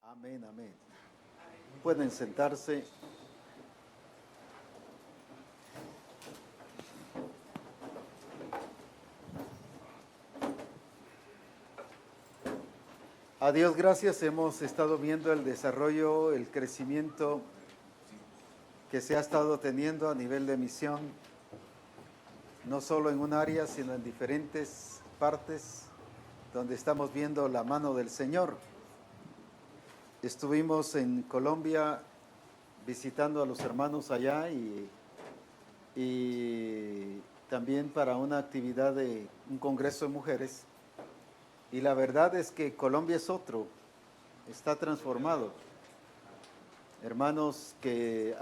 Amén, amén. Pueden sentarse. A Dios gracias, hemos estado viendo el desarrollo, el crecimiento que se ha estado teniendo a nivel de misión, no solo en un área, sino en diferentes partes donde estamos viendo la mano del Señor. Estuvimos en Colombia visitando a los hermanos allá y también para una actividad de un congreso de mujeres. Y la verdad es que Colombia es otro, está transformado. Hermanos que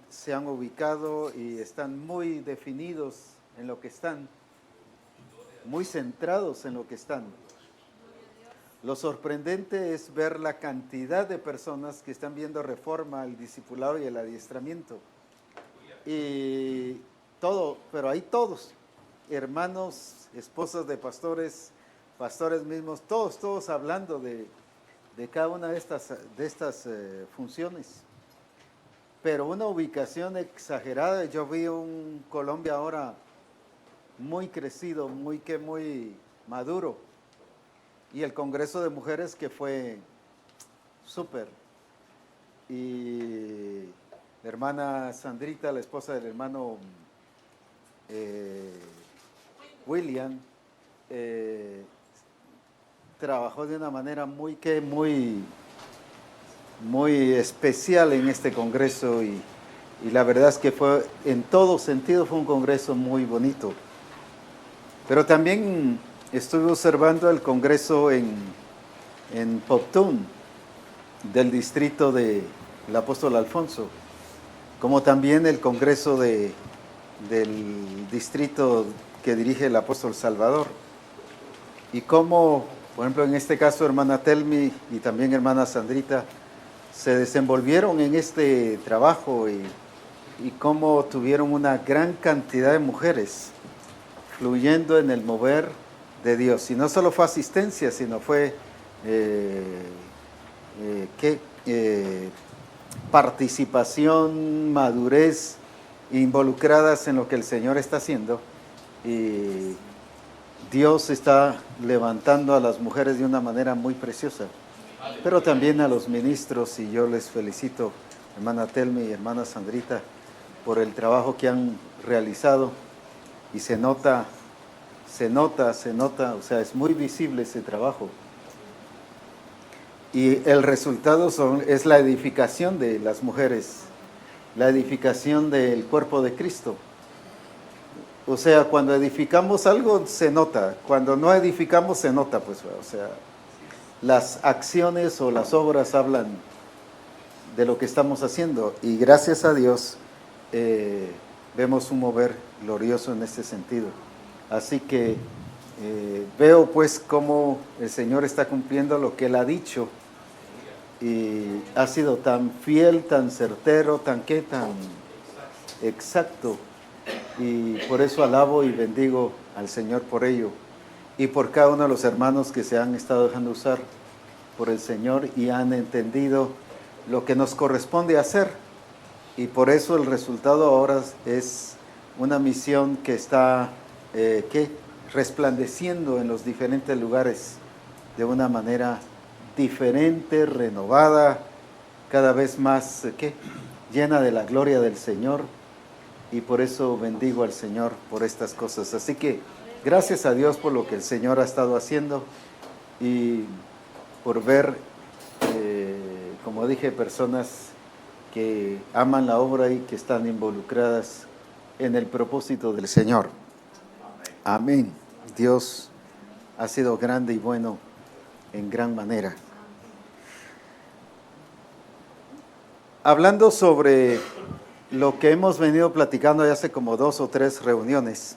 se han ubicado y están muy definidos en lo que están, muy centrados en lo que están. Lo sorprendente es ver la cantidad de personas que están viendo reforma, el discipulado y el adiestramiento. Y todo, pero hay todos, hermanos, esposas de pastores, pastores mismos, todos hablando de cada una de estas funciones. Pero una ubicación exagerada. Yo vi un Colombia ahora muy crecido, muy maduro. Y el Congreso de Mujeres que fue súper. Y la hermana Sandrita, la esposa del hermano William, trabajó de una manera muy especial en este congreso y la verdad es que fue, en todo sentido, fue un congreso muy bonito. Pero también estuve observando el congreso en Poptún, del distrito del apóstol Alfonso, como también el congreso del distrito que dirige el apóstol Salvador. Y cómo, por ejemplo, en este caso, hermana Telmi y también hermana Sandrita se desenvolvieron en este trabajo y cómo tuvieron una gran cantidad de mujeres fluyendo en el mover de Dios. Y no solo fue asistencia, sino fue participación, madurez, involucradas en lo que el Señor está haciendo. Y Dios está levantando a las mujeres de una manera muy preciosa, pero también a los ministros, y yo les felicito, hermana Telmi y hermana Sandrita, por el trabajo que han realizado, y se nota, o sea, es muy visible ese trabajo. Y el resultado es la edificación de las mujeres, la edificación del cuerpo de Cristo. O sea, cuando edificamos algo se nota, cuando no edificamos se nota, pues, o sea, las acciones o las obras hablan de lo que estamos haciendo, y gracias a Dios vemos un mover glorioso en este sentido. Así que veo pues cómo el Señor está cumpliendo lo que Él ha dicho, y ha sido tan fiel, tan certero, tan exacto, y por eso alabo y bendigo al Señor por ello, y por cada uno de los hermanos que se han estado dejando usar por el Señor y han entendido lo que nos corresponde hacer, y por eso el resultado ahora es una misión que está resplandeciendo en los diferentes lugares de una manera diferente, renovada, cada vez más llena de la gloria del Señor, y por eso bendigo al Señor por estas cosas. Así que gracias a Dios por lo que el Señor ha estado haciendo, y por ver, como dije, personas que aman la obra y que están involucradas en el propósito del Señor. Amén. Dios ha sido grande y bueno en gran manera. Hablando sobre lo que hemos venido platicando ya hace como 2 o 3 reuniones,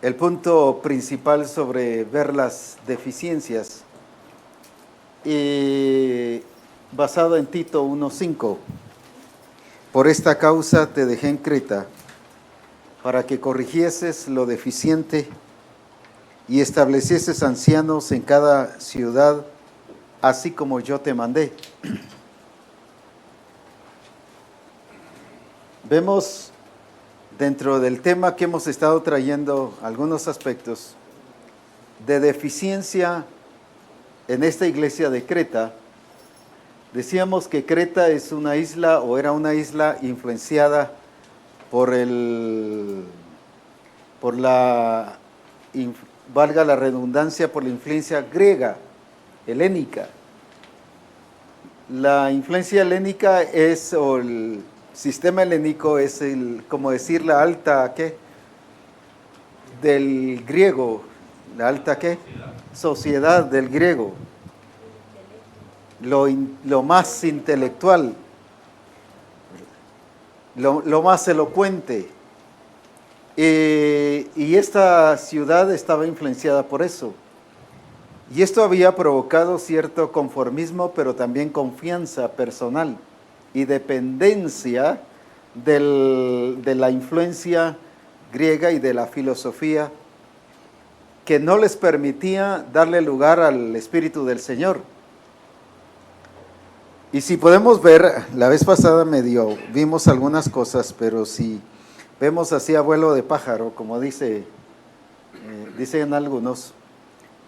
el punto principal sobre ver las deficiencias, y basado en Tito 1:5, por esta causa te dejé en Creta, para que corrigieses lo deficiente y establecieses ancianos en cada ciudad así como yo te mandé. Vemos dentro del tema que hemos estado trayendo algunos aspectos de deficiencia en esta iglesia de Creta. Decíamos que Creta es una isla o era una isla influenciada por valga la redundancia, por la influencia griega, helénica. La influencia helénica o el sistema helénico es como decir, la alta, ¿qué? Del griego, la alta, ¿qué? Sociedad del griego. Lo más intelectual, lo más elocuente. Y esta ciudad estaba influenciada por eso. Y esto había provocado cierto conformismo, pero también confianza personal y dependencia de la influencia griega y de la filosofía, que no les permitía darle lugar al Espíritu del Señor. Y si podemos ver, la vez pasada vimos algunas cosas, pero si vemos así a vuelo de pájaro, como dicen algunos,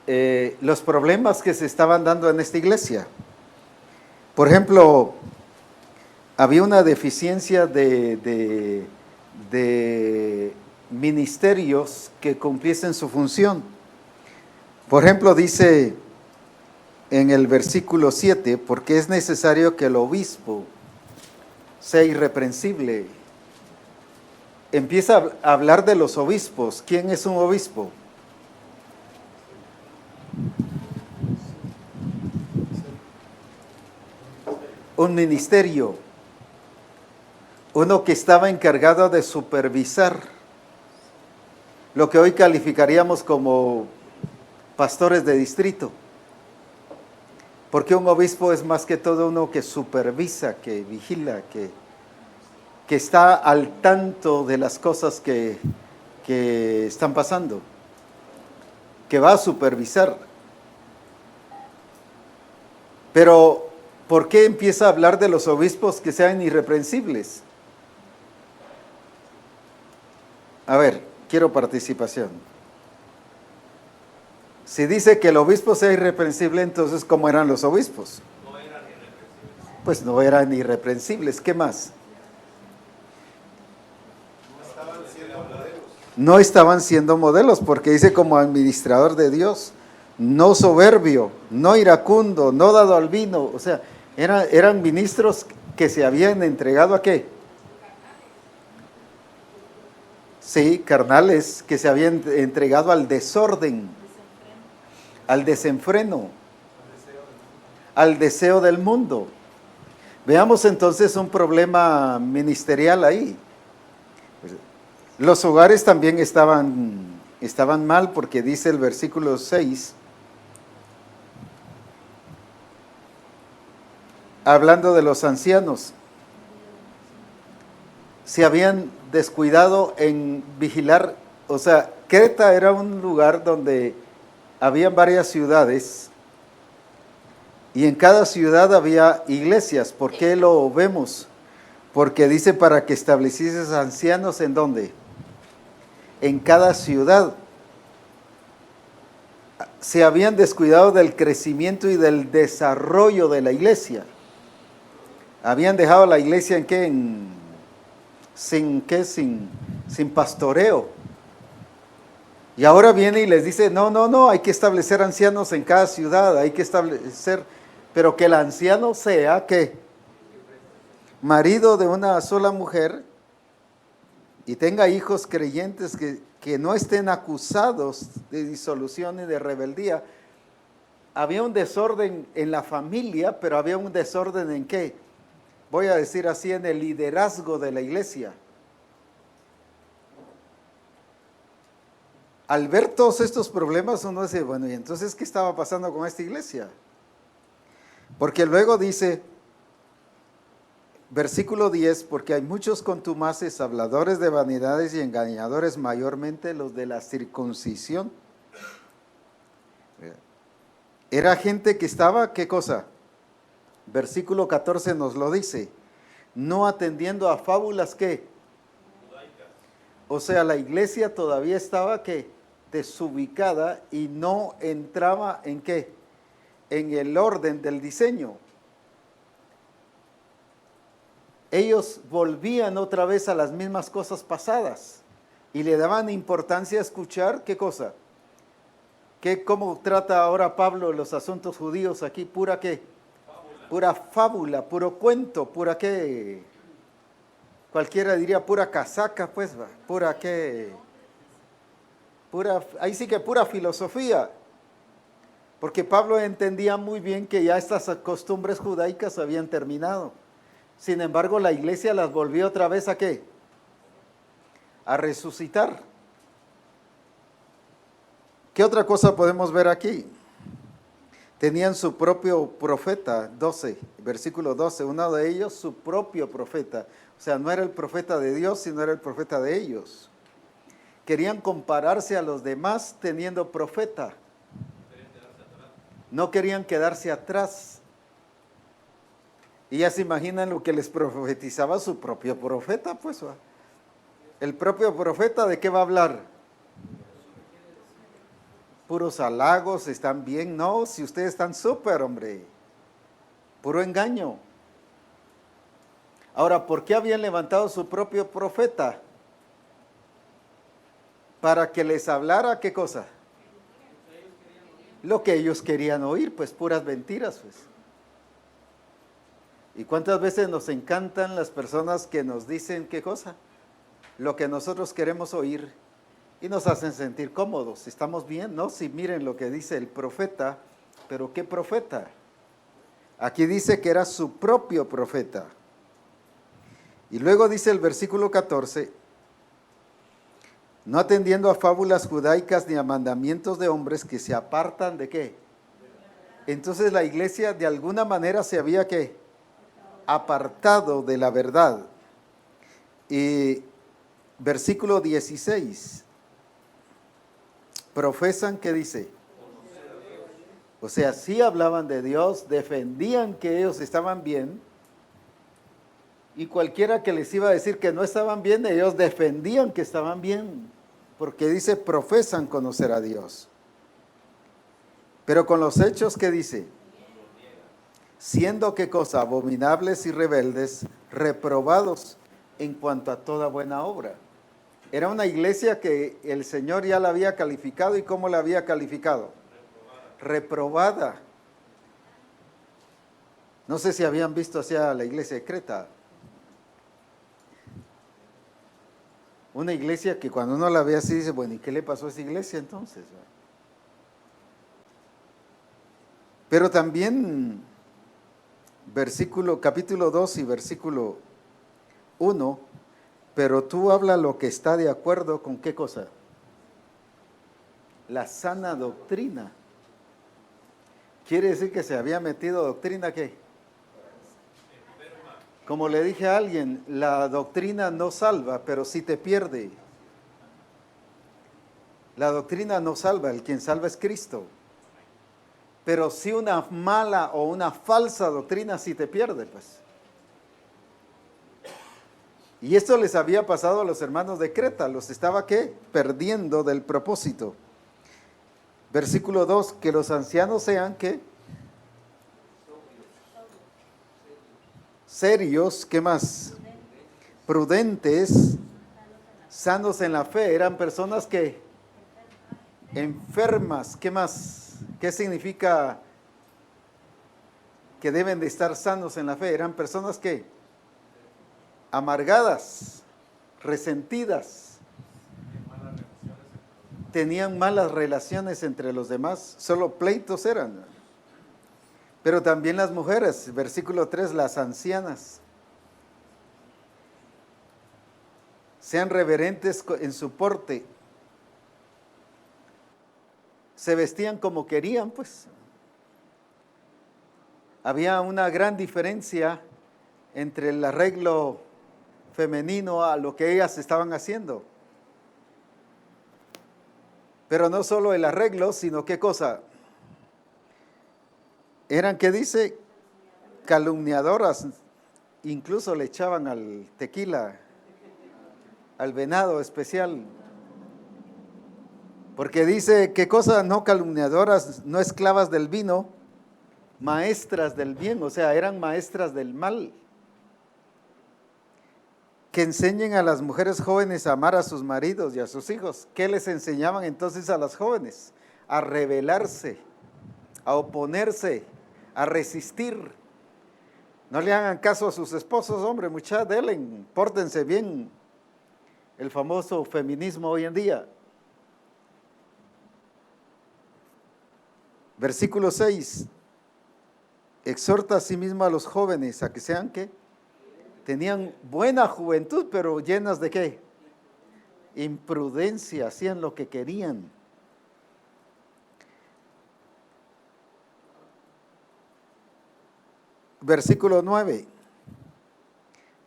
los problemas que se estaban dando en esta iglesia. Por ejemplo, había una deficiencia de ministerios que cumpliesen su función. Por ejemplo, dice en el versículo 7, porque es necesario que el obispo sea irreprensible. Empieza a hablar de los obispos. ¿Quién es un obispo? Un ministerio. Uno que estaba encargado de supervisar lo que hoy calificaríamos como pastores de distrito. Porque un obispo es más que todo uno que supervisa, que vigila, que está al tanto de las cosas que están pasando, que va a supervisar. Pero, ¿por qué empieza a hablar de los obispos que sean irreprensibles? A ver, quiero participación. Si dice que el obispo sea irreprensible, entonces, ¿cómo eran los obispos? No eran irreprensibles. Pues no eran irreprensibles. ¿Qué más? No estaban siendo modelos, porque dice como administrador de Dios, no soberbio, no iracundo, no dado al vino. O sea, eran ministros que se habían entregado ¿a qué? Sí, carnales, que se habían entregado al desorden, al desenfreno, al deseo del mundo. Veamos entonces un problema ministerial ahí. Los hogares también estaban mal, porque dice el versículo 6, hablando de los ancianos, se habían descuidado en vigilar. O sea, Creta era un lugar donde habían varias ciudades y en cada ciudad había iglesias. ¿Por qué lo vemos? Porque dice para que establecieses ancianos, ¿en dónde? En cada ciudad. Se habían descuidado del crecimiento y del desarrollo de la iglesia. Habían dejado la iglesia ¿en qué? Sin pastoreo. Y ahora viene y les dice, no, hay que establecer ancianos en cada ciudad, hay que establecer, pero que el anciano sea, ¿qué? Marido de una sola mujer y tenga hijos creyentes que no estén acusados de disolución y de rebeldía. Había un desorden en la familia, pero había un desorden ¿en qué? Voy a decir así, en el liderazgo de la iglesia. Al ver todos estos problemas, uno dice, bueno, ¿y entonces qué estaba pasando con esta iglesia? Porque luego dice, versículo 10, porque hay muchos contumaces, habladores de vanidades y engañadores, mayormente los de la circuncisión. Era gente que estaba, ¿qué cosa? Versículo 14 nos lo dice, no atendiendo a fábulas, ¿qué? O sea, la iglesia todavía estaba, ¿qué? Desubicada y no entraba en ¿qué? En el orden del diseño. Ellos volvían otra vez a las mismas cosas pasadas y le daban importancia a escuchar, ¿qué cosa? ¿Cómo trata ahora Pablo los asuntos judíos aquí? ¿Pura qué? Pura fábula, puro cuento, pura qué. Cualquiera diría pura casaca, pues, va. Pura qué. Ahí sí que pura filosofía. Porque Pablo entendía muy bien que ya estas costumbres judaicas habían terminado. Sin embargo, la iglesia las volvió otra vez ¿a qué? A resucitar. ¿Qué otra cosa podemos ver aquí? Tenían su propio profeta, 12, versículo 12, uno de ellos su propio profeta. O sea, no era el profeta de Dios, sino era el profeta de ellos. Querían compararse a los demás teniendo profeta. No querían quedarse atrás. Y ya se imaginan lo que les profetizaba su propio profeta, pues. El propio profeta, ¿de qué va a hablar? Puros halagos, están bien, no, si ustedes están súper, hombre. Puro engaño. Ahora, ¿por qué habían levantado su propio profeta? Para que les hablara, ¿qué cosa? Lo que ellos querían oír, pues puras mentiras, pues. ¿Y cuántas veces nos encantan las personas que nos dicen qué cosa? Lo que nosotros queremos oír y nos hacen sentir cómodos. ¿Estamos bien? No, si miren lo que dice el profeta, pero ¿qué profeta? Aquí dice que era su propio profeta. Y luego dice el versículo 14, no atendiendo a fábulas judaicas ni a mandamientos de hombres que se apartan de ¿qué? Entonces la iglesia de alguna manera se había ¿qué? Apartado de la verdad. Y versículo 16, profesan que dice, o sea, sí hablaban de Dios, defendían que ellos estaban bien, y cualquiera que les iba a decir que no estaban bien, ellos defendían que estaban bien, porque dice, profesan conocer a Dios. Pero con los hechos, ¿qué dice? Siendo qué cosa, abominables y rebeldes, reprobados en cuanto a toda buena obra. Era una iglesia que el Señor ya la había calificado, ¿y cómo la había calificado? Reprobada. No sé si habían visto hacia la iglesia de Creta. Una iglesia que cuando uno la ve así dice, bueno, ¿y qué le pasó a esa iglesia entonces? Pero también capítulo 2 y versículo 1, pero tú habla lo que está de acuerdo con qué cosa? La sana doctrina. Quiere decir que se había metido doctrina ¿qué? Como le dije a alguien, la doctrina no salva, pero sí te pierde. La doctrina no salva, el quien salva es Cristo. Pero sí una mala o una falsa doctrina sí te pierde, pues. Y esto les había pasado a los hermanos de Creta, los estaba ¿qué? Perdiendo del propósito. Versículo 2, que los ancianos sean ¿qué? Serios, ¿qué más? Prudentes, sanos en la fe. Eran personas que enfermas, ¿qué más? ¿Qué significa que deben de estar sanos en la fe? Eran personas que amargadas, resentidas, tenían malas relaciones entre los demás, solo pleitos eran. Pero también las mujeres, versículo 3, las ancianas, sean reverentes en su porte, se vestían como querían, pues. Había una gran diferencia entre el arreglo femenino a lo que ellas estaban haciendo. Pero no solo el arreglo, sino qué cosa, Eran, ¿qué dice? Calumniadoras. Incluso le echaban al tequila, al venado especial. Porque dice, ¿qué cosa? No calumniadoras, no esclavas del vino, maestras del bien, o sea, eran maestras del mal. Que enseñen a las mujeres jóvenes a amar a sus maridos y a sus hijos. ¿Qué les enseñaban entonces a las jóvenes? A rebelarse, a oponerse, a resistir. No le hagan caso a sus esposos, hombre, muchachos, delen, pórtense bien. El famoso feminismo hoy en día. Versículo 6. Exhorta a sí mismo a los jóvenes a que sean, ¿qué? Tenían buena juventud, pero llenas de ¿qué? Imprudencia, hacían lo que querían. Versículo 9.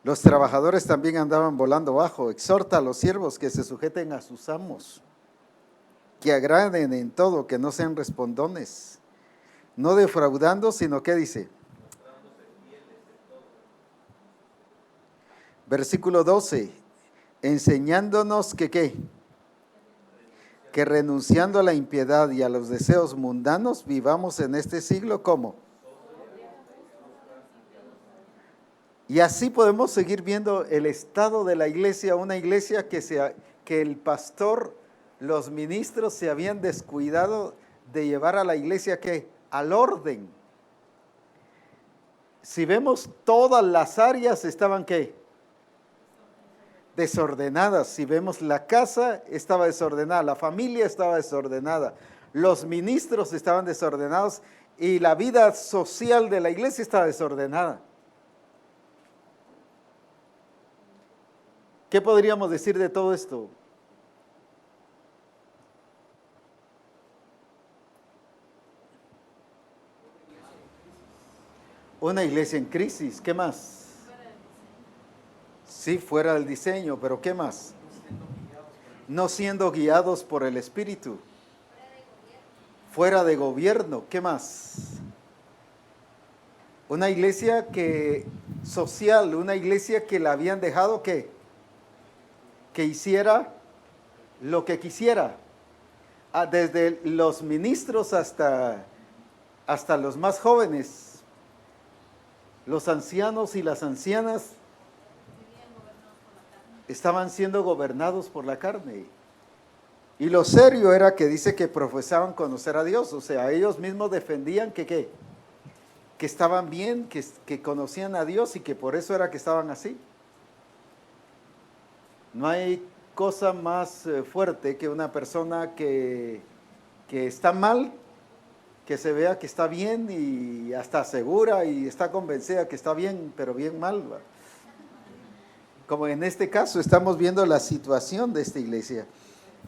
Los trabajadores también andaban volando bajo. Exhorta a los siervos que se sujeten a sus amos, que agraden en todo, que no sean respondones, no defraudando, sino ¿qué dice? Versículo 12, enseñándonos que ¿qué? Que renunciando a la impiedad y a los deseos mundanos, vivamos en este siglo ¿cómo? Y así podemos seguir viendo el estado de la iglesia, una iglesia que el pastor, los ministros se habían descuidado de llevar a la iglesia ¿qué? Al orden. Si vemos todas las áreas estaban ¿qué? Desordenadas. Si vemos la casa estaba desordenada, la familia estaba desordenada, los ministros estaban desordenados y la vida social de la iglesia estaba desordenada. ¿Qué podríamos decir de todo esto? Una iglesia en crisis, ¿qué más? Sí, fuera del diseño, pero ¿qué más? No siendo guiados por el Espíritu. Fuera de gobierno, ¿qué más? Una iglesia social, una iglesia que la habían dejado que hiciera lo que quisiera. Desde los ministros hasta los más jóvenes, los ancianos y las ancianas estaban siendo gobernados por la carne. Y lo serio era que dice que profesaban conocer a Dios, o sea, ellos mismos defendían que estaban bien, que conocían a Dios y que por eso era que estaban así. No hay cosa más fuerte que una persona que está mal, que se vea que está bien y hasta segura y está convencida que está bien, pero bien mal. Como en este caso estamos viendo la situación de esta iglesia.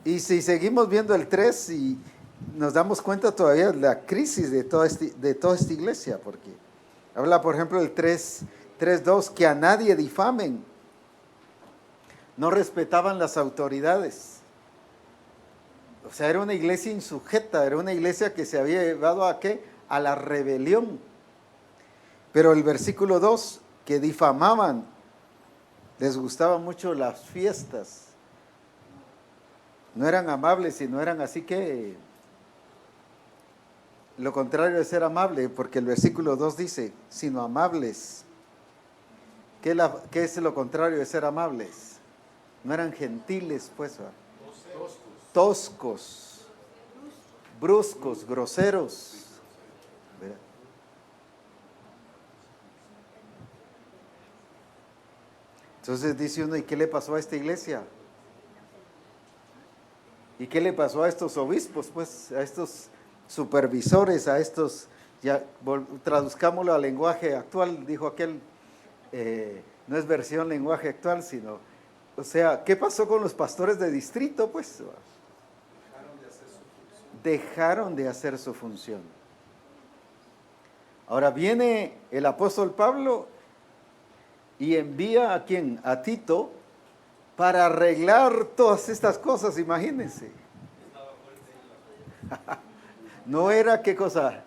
Y si seguimos viendo el 3 y nos damos cuenta todavía de la crisis de toda esta iglesia, porque habla por ejemplo el 3:2, que a nadie difamen. No respetaban las autoridades. O sea, era una iglesia insujeta, era una iglesia que se había llevado ¿a qué? A la rebelión. Pero el versículo 2, que difamaban, les gustaban mucho las fiestas. No eran amables y no eran así que lo contrario de ser amable, porque el versículo 2 dice, sino amables. ¿Qué es lo contrario de ser amables? No eran gentiles, pues, toscos, bruscos, groseros. Entonces dice uno, ¿y qué le pasó a esta iglesia? ¿Y qué le pasó a estos obispos? Pues a estos supervisores, a estos, ya traduzcámoslo al lenguaje actual, dijo aquel, no es versión lenguaje actual, sino, o sea, ¿qué pasó con los pastores de distrito? Pues dejaron de hacer su función. Ahora viene el apóstol Pablo y envía ¿a quién? A Tito, para arreglar todas estas cosas, imagínense. No era qué cosa.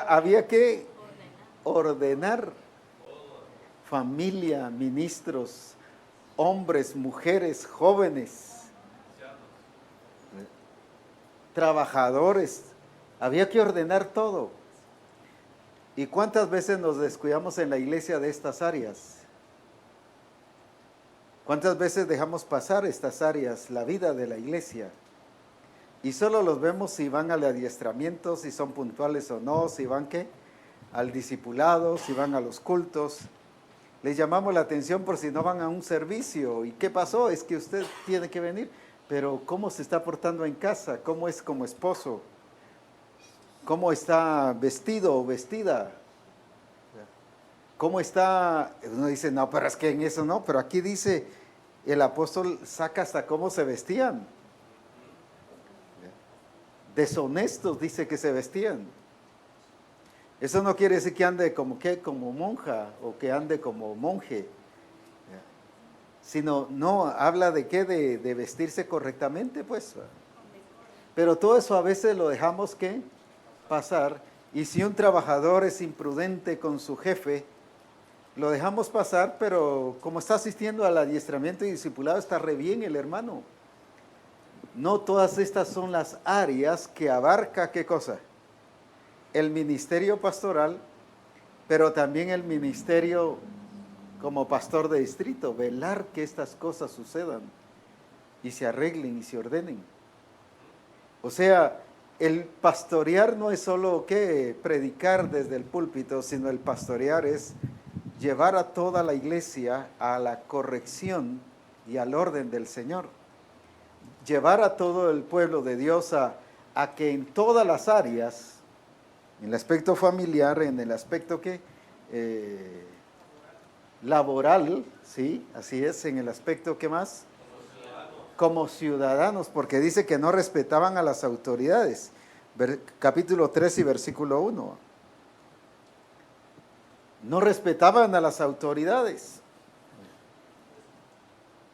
había que ordenar familia, ministros, hombres, mujeres, jóvenes, trabajadores. Había que ordenar todo. ¿Y cuántas veces nos descuidamos en la iglesia de estas áreas? ¿Cuántas veces dejamos pasar estas áreas, la vida de la iglesia? Y solo los vemos si van al adiestramiento, si son puntuales o no, si van ¿qué? Al discipulado, si van a los cultos. Les llamamos la atención por si no van a un servicio. ¿Y qué pasó? Es que usted tiene que venir. Pero ¿cómo se está portando en casa? ¿Cómo es como esposo? ¿Cómo está vestido o vestida? ¿Cómo está? Uno dice, no, pero es que en eso no. Pero aquí dice, el apóstol saca hasta cómo se vestían. Deshonestos dice que se vestían. Eso no quiere decir que ande como monja o que ande como monje, sino no habla de qué, de vestirse correctamente, pues. Pero todo eso a veces lo dejamos que pasar, y si un trabajador es imprudente con su jefe, lo dejamos pasar, pero como está asistiendo al adiestramiento y discipulado, está re bien el hermano. No todas estas son las áreas que abarca, ¿qué cosa? El ministerio pastoral, pero también el ministerio como pastor de distrito, velar que estas cosas sucedan y se arreglen y se ordenen. O sea, el pastorear no es solo que predicar desde el púlpito, sino el pastorear es llevar a toda la iglesia a la corrección y al orden del Señor. Llevar a todo el pueblo de Dios a que en todas las áreas, en el aspecto familiar, en el aspecto laboral, ¿sí? Así es, en el aspecto ¿qué más? Como ciudadanos, porque dice que no respetaban a las autoridades. Capítulo 3 y versículo 1. No respetaban a las autoridades.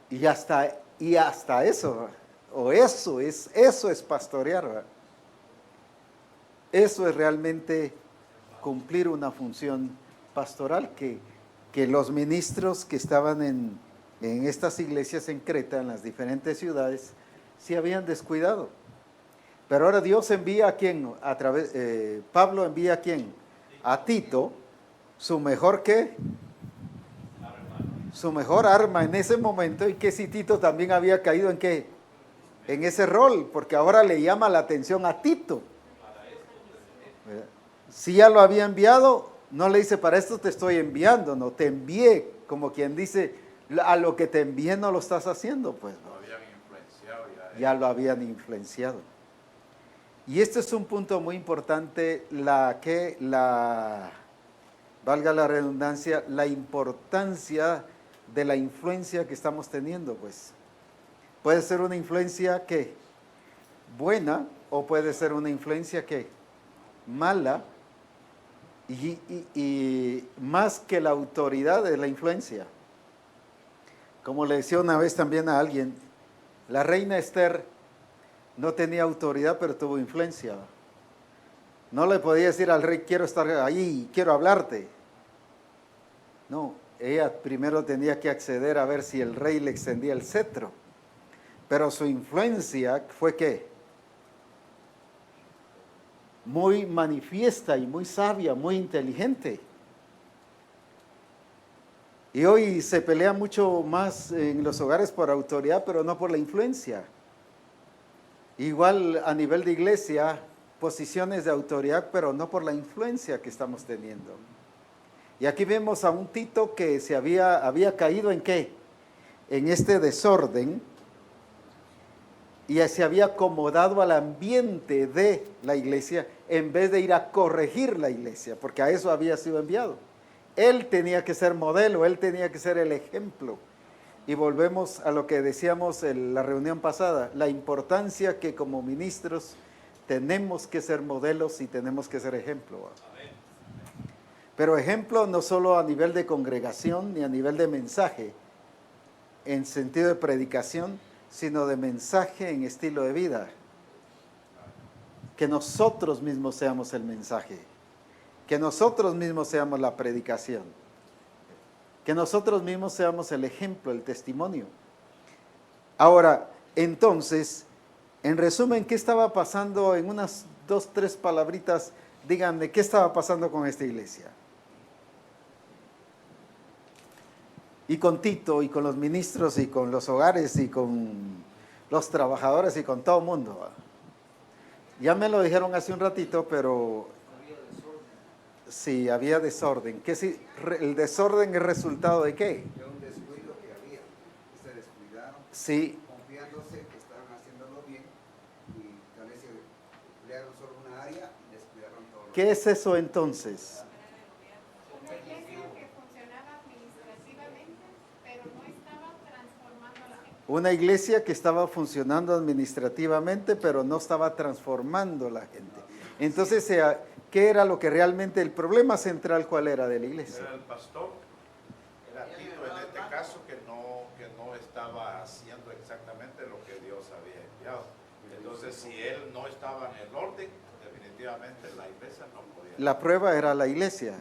Y hasta eso, o eso es pastorear, ¿verdad? Eso es realmente cumplir una función pastoral que los ministros que estaban en estas iglesias en Creta, en las diferentes ciudades, se habían descuidado. Pero ahora Dios envía a quién, Pablo envía a quién, a Tito, su mejor su mejor arma en ese momento, y que si Tito también había caído en qué, en ese rol, porque ahora le llama la atención a Tito. Si ya lo había enviado, no le dice, para esto te estoy enviando, no, te envié, como quien dice, a lo que te envié no lo estás haciendo, pues. Lo habían influenciado ya lo habían influenciado. Y este es un punto muy importante, valga la redundancia, la importancia de la influencia que estamos teniendo, pues. Puede ser una influencia que buena o puede ser una influencia que mala, y más que la autoridad de la influencia. Como le decía una vez también a alguien, la reina Esther no tenía autoridad, pero tuvo influencia. No le podía decir al rey, quiero estar ahí, quiero hablarte. No, ella primero tenía que acceder a ver si el rey le extendía el cetro. Pero su influencia fue ¿qué? Muy manifiesta y muy sabia, muy inteligente. Y hoy se pelea mucho más en los hogares por autoridad, pero no por la influencia. Igual a nivel de iglesia, posiciones de autoridad, pero no por la influencia que estamos teniendo. Y aquí vemos a un Tito que había caído en ¿qué? En este desorden, y se había acomodado al ambiente de la iglesia en vez de ir a corregir la iglesia, porque a eso había sido enviado. Él tenía que ser modelo, él tenía que ser el ejemplo. Y volvemos a lo que decíamos en la reunión pasada, la importancia que como ministros tenemos que ser modelos y tenemos que ser ejemplo. Pero ejemplo no solo a nivel de congregación ni a nivel de mensaje, en sentido de predicación, sino de mensaje en estilo de vida. que nosotros mismos seamos el mensaje, que nosotros mismos seamos la predicación, que nosotros mismos seamos el ejemplo, el testimonio. Ahora, entonces, en resumen, ¿qué estaba pasando? En unas 2, 3 palabritas, díganme, ¿qué estaba pasando con esta iglesia? Y con Tito, y con los ministros, y con los hogares, y con los trabajadores, y con todo el mundo. Ya me lo dijeron hace un ratito, pero sí, había desorden. ¿El desorden es resultado de qué? De un descuido que había. Se descuidaron, Sí, confiándose que estaban haciéndolo bien y tal vez se emplearon solo una área y descuidaron todo lo ¿qué es eso entonces? Una iglesia que funcionaba administrativamente, pero no estaba transformando a la gente. Una iglesia que estaba funcionando administrativamente, pero no estaba transformando la gente. Entonces, ¿qué era lo que realmente, el problema central, cuál era de la iglesia? Era el pastor, era Tito en este caso, que no estaba haciendo exactamente lo que Dios había enviado. Entonces, si él no estaba en el orden, definitivamente la iglesia no podía. La prueba era la iglesia,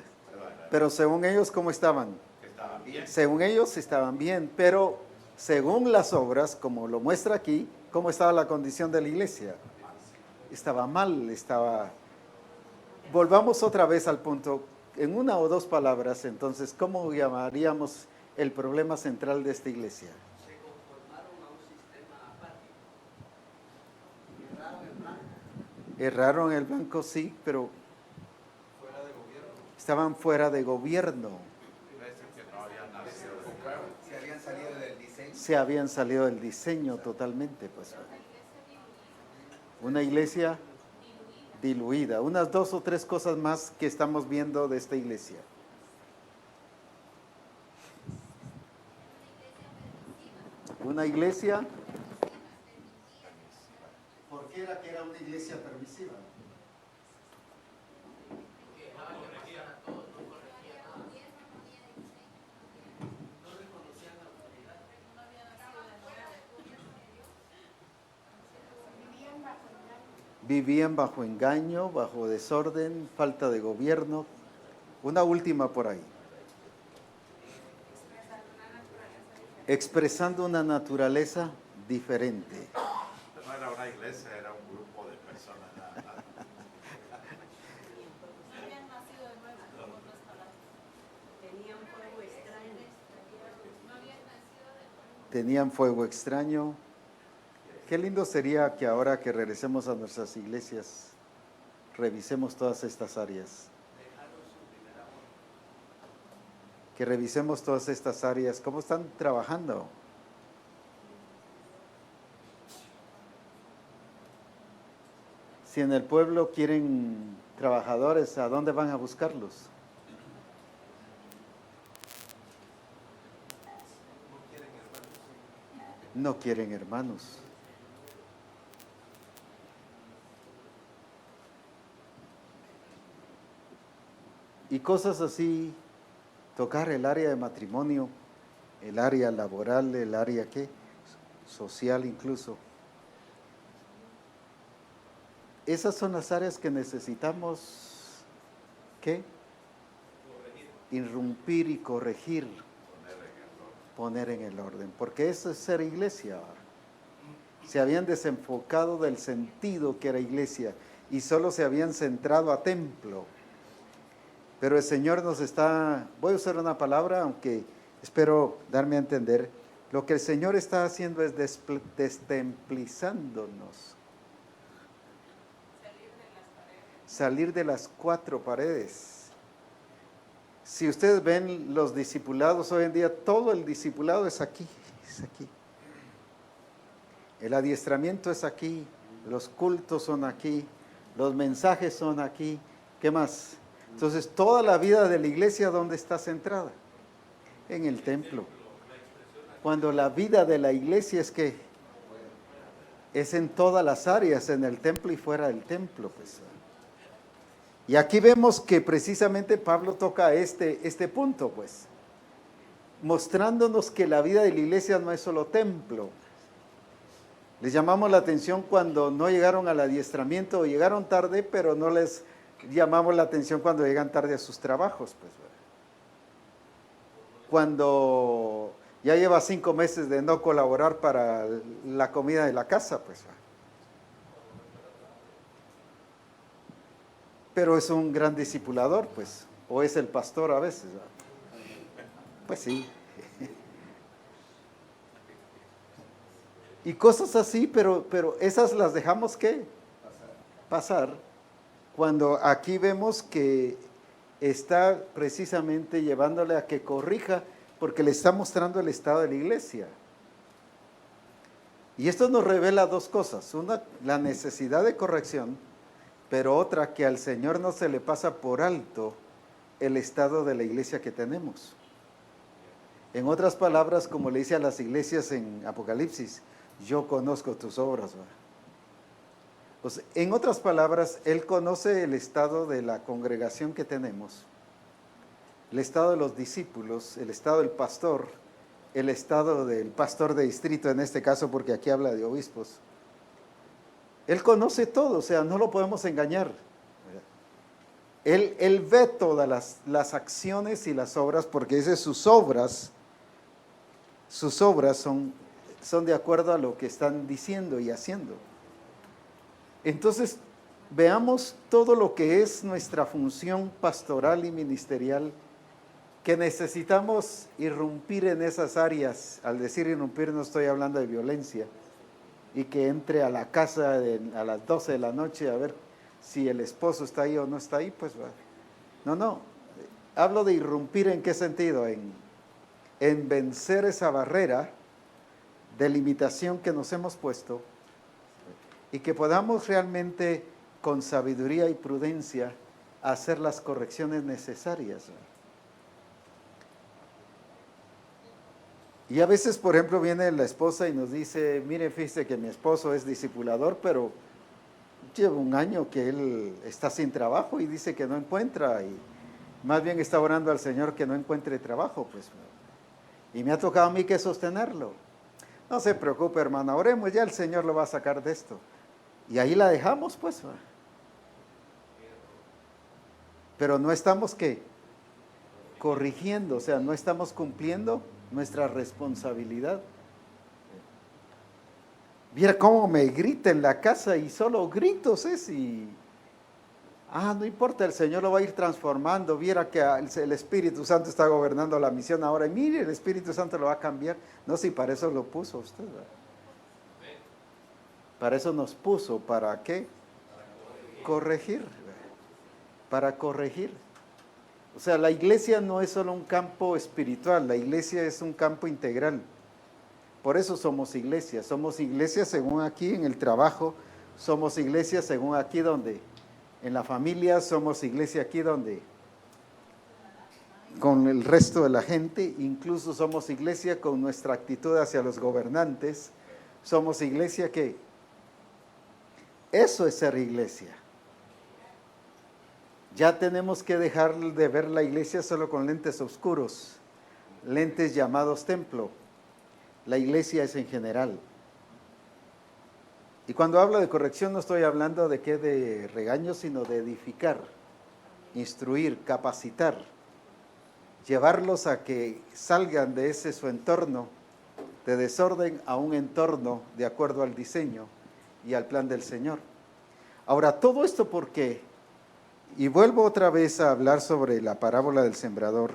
pero según ellos, ¿cómo estaban? Que estaban bien. Según ellos estaban bien, pero según las obras, como lo muestra aquí, ¿cómo estaba la condición de la iglesia? Estaba mal, estaba... Volvamos otra vez al punto, en 1 o 2 palabras, entonces, ¿cómo llamaríamos el problema central de esta iglesia? Se conformaron a un sistema apático. Erraron el blanco, sí, pero Fuera de gobierno. estaban fuera de gobierno, Iglesias que no habían nacido de nuevo. se habían salido del diseño. se habían salido del diseño totalmente, pues. Una iglesia diluida. Unas 2 o 3 cosas más que estamos viendo de esta iglesia. Una iglesia. ¿Por qué era que era una iglesia permisiva? Vivían bajo engaño, bajo desorden, falta de gobierno. Una última por ahí. Expresando una naturaleza diferente. No era una iglesia, era un grupo de personas. No habían nacido de nuevo, en otras palabras. Tenían fuego extraño. No habían nacido de nuevo. Tenían fuego extraño. Qué lindo sería que ahora que regresemos a nuestras iglesias, revisemos todas estas áreas. Que revisemos todas estas áreas, cómo están trabajando. Si en el pueblo quieren trabajadores, ¿a dónde van a buscarlos? No quieren hermanos. Y cosas así, tocar el área de matrimonio, el área laboral, el área ¿qué? Social incluso. Esas son las áreas que necesitamos, ¿qué? Irrumpir y corregir, poner en el orden, porque eso es ser iglesia. Se habían desenfocado del sentido que era iglesia y solo se habían centrado a templo. Pero el Señor nos está, voy a usar una palabra, aunque espero darme a entender, lo que el Señor está haciendo es destemplizándonos. Salir de las 4 paredes. Si ustedes ven los discipulados hoy en día, todo el discipulado es aquí, es aquí. El adiestramiento es aquí, los cultos son aquí, los mensajes son aquí. ¿Qué más? Entonces, toda la vida de la iglesia, ¿dónde está centrada? En el templo. Cuando la vida de la iglesia es que es en todas las áreas, en el templo y fuera del templo, pues. Y aquí vemos que precisamente Pablo toca este punto, pues, mostrándonos que la vida de la iglesia no es solo templo, Les llamamos la atención cuando no llegaron al adiestramiento o llegaron tarde, pero no les llamamos la atención cuando llegan tarde a sus trabajos, pues. Cuando ya lleva 5 meses de no colaborar para la comida de la casa, pues. Pero es un gran discipulador, pues, o es el pastor a veces. Pues sí. Y cosas así, pero esas las dejamos ¿qué? Pasar. Cuando aquí vemos que está precisamente llevándole a que corrija, porque le está mostrando el estado de la iglesia. Y esto nos revela 2 cosas. Una, la necesidad de corrección, pero otra, que al Señor no se le pasa por alto el estado de la iglesia que tenemos. En otras palabras, como le dice a las iglesias en Apocalipsis, yo conozco tus obras. Pues, en otras palabras, Él conoce el estado de la congregación que tenemos, el estado de los discípulos, el estado del pastor, el estado del pastor de distrito en este caso, porque aquí habla de obispos. Él conoce todo, o sea, no lo podemos engañar. Él ve todas las acciones y las obras, porque dice sus obras son de acuerdo a lo que están diciendo y haciendo. Entonces, veamos todo lo que es nuestra función pastoral y ministerial, que necesitamos irrumpir en esas áreas. Al decir irrumpir no estoy hablando de violencia, y que entre a la casa a las 12 de la noche a ver si el esposo está ahí o no está ahí, pues no. Hablo de irrumpir ¿en qué sentido? En vencer esa barrera de limitación que nos hemos puesto y que podamos realmente con sabiduría y prudencia hacer las correcciones necesarias. Y a veces, por ejemplo, viene la esposa y nos dice, mire, fíjese que mi esposo es discipulador, pero lleva 1 año que él está sin trabajo y dice que no encuentra, y más bien está orando al Señor que no encuentre trabajo, pues. Y me ha tocado a mí que sostenerlo. No se preocupe, hermana, oremos, ya el Señor lo va a sacar de esto. Y ahí la dejamos, pues. Pero no estamos, ¿qué? Corrigiendo, o sea, no estamos cumpliendo nuestra responsabilidad. Viera cómo me grita en la casa y solo gritos es y... no importa, el Señor lo va a ir transformando. Viera que el Espíritu Santo está gobernando la misión ahora y mire, el Espíritu Santo lo va a cambiar. No, si para eso lo puso usted, ¿verdad? Para eso nos puso, ¿para qué? Corregir, para corregir. O sea, la iglesia no es solo un campo espiritual, la iglesia es un campo integral. Por eso somos iglesia según aquí en el trabajo, somos iglesia según aquí donde, en la familia, somos iglesia aquí donde, con el resto de la gente, incluso somos iglesia con nuestra actitud hacia los gobernantes, somos iglesia que, eso es ser iglesia. Ya tenemos que dejar de ver la iglesia solo con lentes oscuros, lentes llamados templo. La iglesia es en general. Y cuando hablo de corrección no estoy hablando de regaño, sino de edificar, instruir, capacitar, llevarlos a que salgan de ese su entorno de desorden a un entorno de acuerdo al diseño y al plan del Señor. Ahora, todo esto ¿por qué? Y vuelvo otra vez a hablar sobre la parábola del sembrador.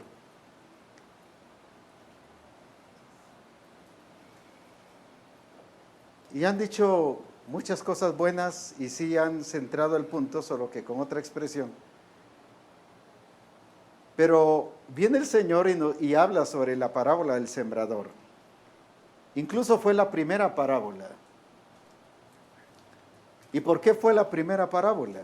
Y han dicho muchas cosas buenas y sí han centrado el punto, solo que con otra expresión. Pero viene el Señor y habla sobre la parábola del sembrador. Incluso fue la primera parábola. ¿Y por qué fue la primera parábola?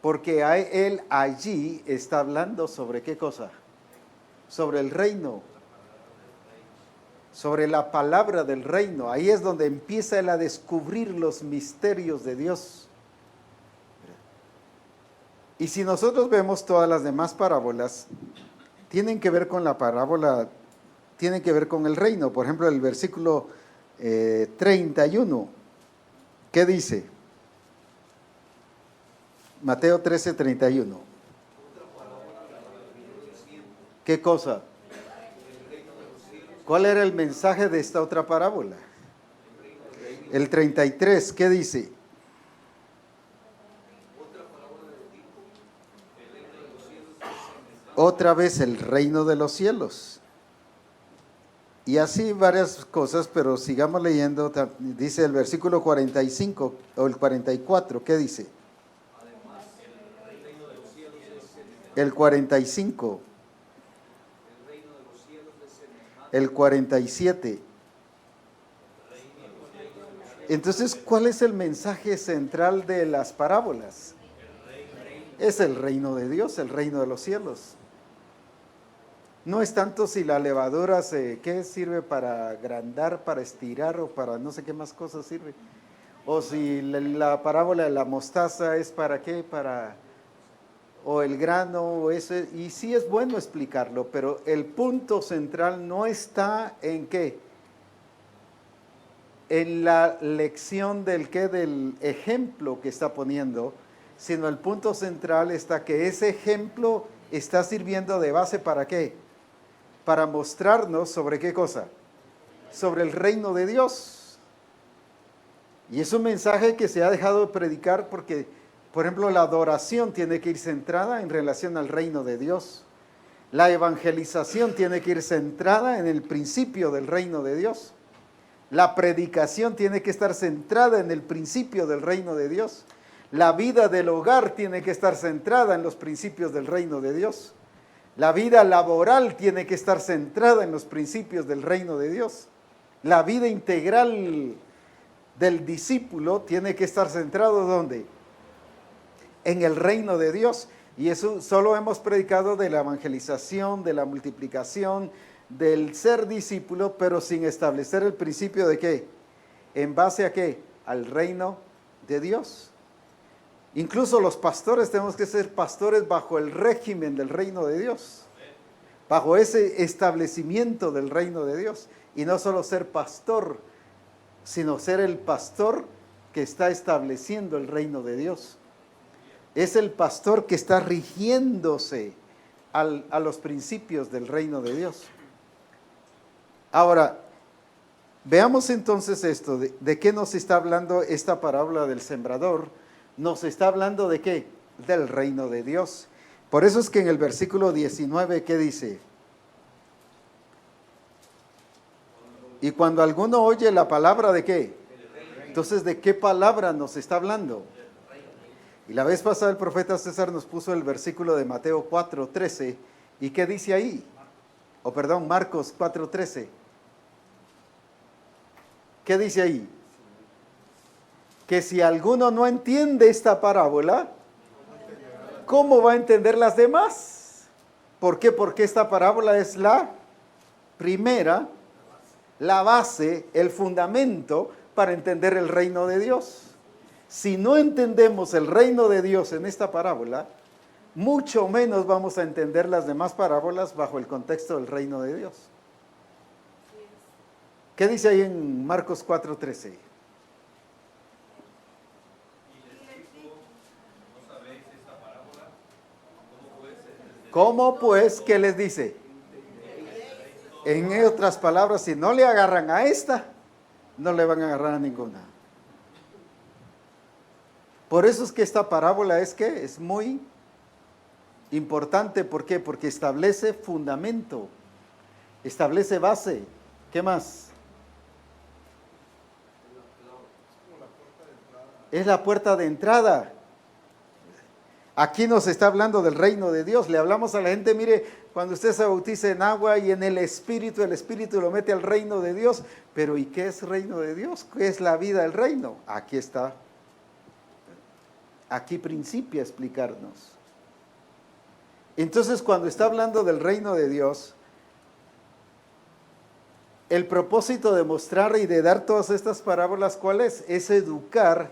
Porque él allí está hablando sobre ¿qué cosa? Sobre el reino. Sobre la palabra del reino. Ahí es donde empieza él a descubrir los misterios de Dios. Y si nosotros vemos todas las demás parábolas, tienen que ver con la parábola, tienen que ver con el reino. Por ejemplo, el versículo 31. ¿Qué dice? Mateo 13, 31. ¿Qué cosa? ¿Cuál era el mensaje de esta otra parábola? El 33, ¿qué dice? Otra vez el reino de los cielos. Y así varias cosas, pero sigamos leyendo. Dice el versículo 45 o el 44, ¿qué dice? El 45. El 47. Entonces, ¿cuál es el mensaje central de las parábolas? Es el reino de Dios, el reino de los cielos. No es tanto si la levadura ¿qué sirve para agrandar, para estirar o para no sé qué más cosas sirve? O si la parábola de la mostaza es para qué, o el grano, o eso. Y sí es bueno explicarlo, pero el punto central no está en qué. En la lección del ejemplo que está poniendo, sino el punto central está que ese ejemplo está sirviendo de base ¿para qué? Para mostrarnos sobre qué cosa, sobre el reino de Dios. Y es un mensaje que se ha dejado de predicar porque, por ejemplo, la adoración tiene que ir centrada en relación al reino de Dios. La evangelización tiene que ir centrada en el principio del reino de Dios. La predicación tiene que estar centrada en el principio del reino de Dios. La vida del hogar tiene que estar centrada en los principios del reino de Dios. La vida laboral tiene que estar centrada en los principios del reino de Dios. La vida integral del discípulo tiene que estar centrado ¿dónde? En el reino de Dios. Y eso solo hemos predicado de la evangelización, de la multiplicación, del ser discípulo, pero sin establecer el principio de qué. ¿En base a qué? Al reino de Dios. Incluso los pastores tenemos que ser pastores bajo el régimen del reino de Dios, bajo ese establecimiento del reino de Dios, y no solo ser pastor, sino ser el pastor que está estableciendo el reino de Dios. Es el pastor que está rigiéndose a los principios del reino de Dios. Ahora, veamos entonces esto, de qué nos está hablando esta parábola del sembrador. Nos está hablando de qué, del reino de Dios. Por eso es que en el versículo 19, ¿qué dice? Y cuando alguno oye la palabra de qué, entonces ¿de qué palabra nos está hablando? Y la vez pasada el profeta César nos puso el versículo de Mateo 4:13. ¿Y qué dice ahí? Marcos 4:13. ¿Qué dice ahí? Que si alguno no entiende esta parábola, ¿cómo va a entender las demás? ¿Por qué? Porque esta parábola es la primera, la base, el fundamento para entender el reino de Dios. Si no entendemos el reino de Dios en esta parábola, mucho menos vamos a entender las demás parábolas bajo el contexto del reino de Dios. ¿Qué dice ahí en Marcos 4:13? ¿Cómo pues? ¿Qué les dice? En otras palabras, si no le agarran a esta, no le van a agarrar a ninguna. Por eso es que esta parábola es muy importante. ¿Por qué? Porque establece fundamento, establece base. ¿Qué más? Es la puerta de entrada. Aquí nos está hablando del reino de Dios. Le hablamos a la gente, mire, cuando usted se bautiza en agua y en el Espíritu lo mete al reino de Dios. Pero ¿y qué es reino de Dios? ¿Qué es la vida del reino? Aquí está. Aquí principia a explicarnos. Entonces, cuando está hablando del reino de Dios, el propósito de mostrar y de dar todas estas parábolas, ¿cuál es? Es educar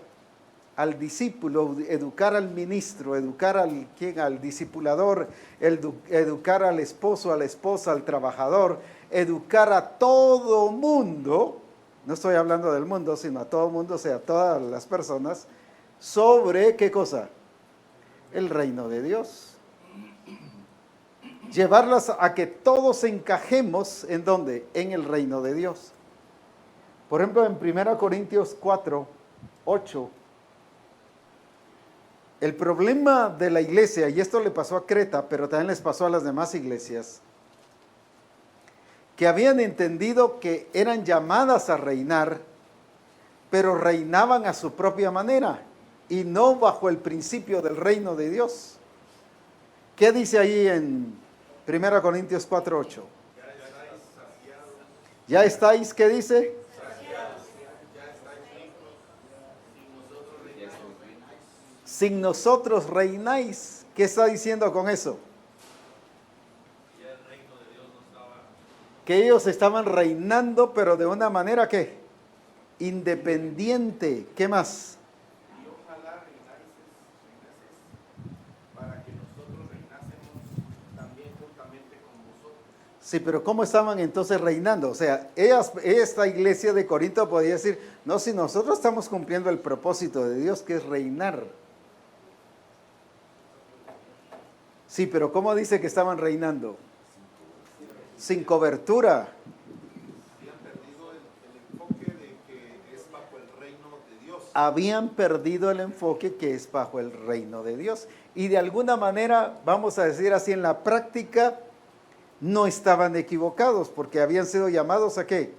al discípulo, educar al ministro, educar al discipulador, educar al esposo, a la esposa, al trabajador, educar a todo mundo no estoy hablando del mundo, sino a todo el mundo, o sea, a todas las personas, sobre ¿qué cosa? El reino de Dios. Llevarlas a que todos encajemos, ¿en dónde? En el reino de Dios. Por ejemplo, en 1 Corintios 4, 8, el problema de la iglesia, y esto le pasó a Creta, pero también les pasó a las demás iglesias, que habían entendido que eran llamadas a reinar, pero reinaban a su propia manera y no bajo el principio del reino de Dios. ¿Qué dice ahí en 1 Corintios 4, 8? ¿Ya estáis, qué dice? Sin nosotros reináis. ¿Qué está diciendo con eso? Que ellos estaban reinando, pero de una manera ¿qué? Independiente. ¿Qué más? Y ojalá para que nosotros reinásemos también juntamente con vosotros. Sí, pero ¿cómo estaban entonces reinando? O sea, esta iglesia de Corinto podía decir, no, si nosotros estamos cumpliendo el propósito de Dios, que es reinar. Sí, pero ¿cómo dice que estaban reinando? Sin cobertura. Habían perdido el enfoque de que es bajo el reino de Dios. Habían perdido el enfoque que es bajo el reino de Dios. Y de alguna manera, vamos a decir así, en la práctica, no estaban equivocados, porque habían sido llamados ¿a qué?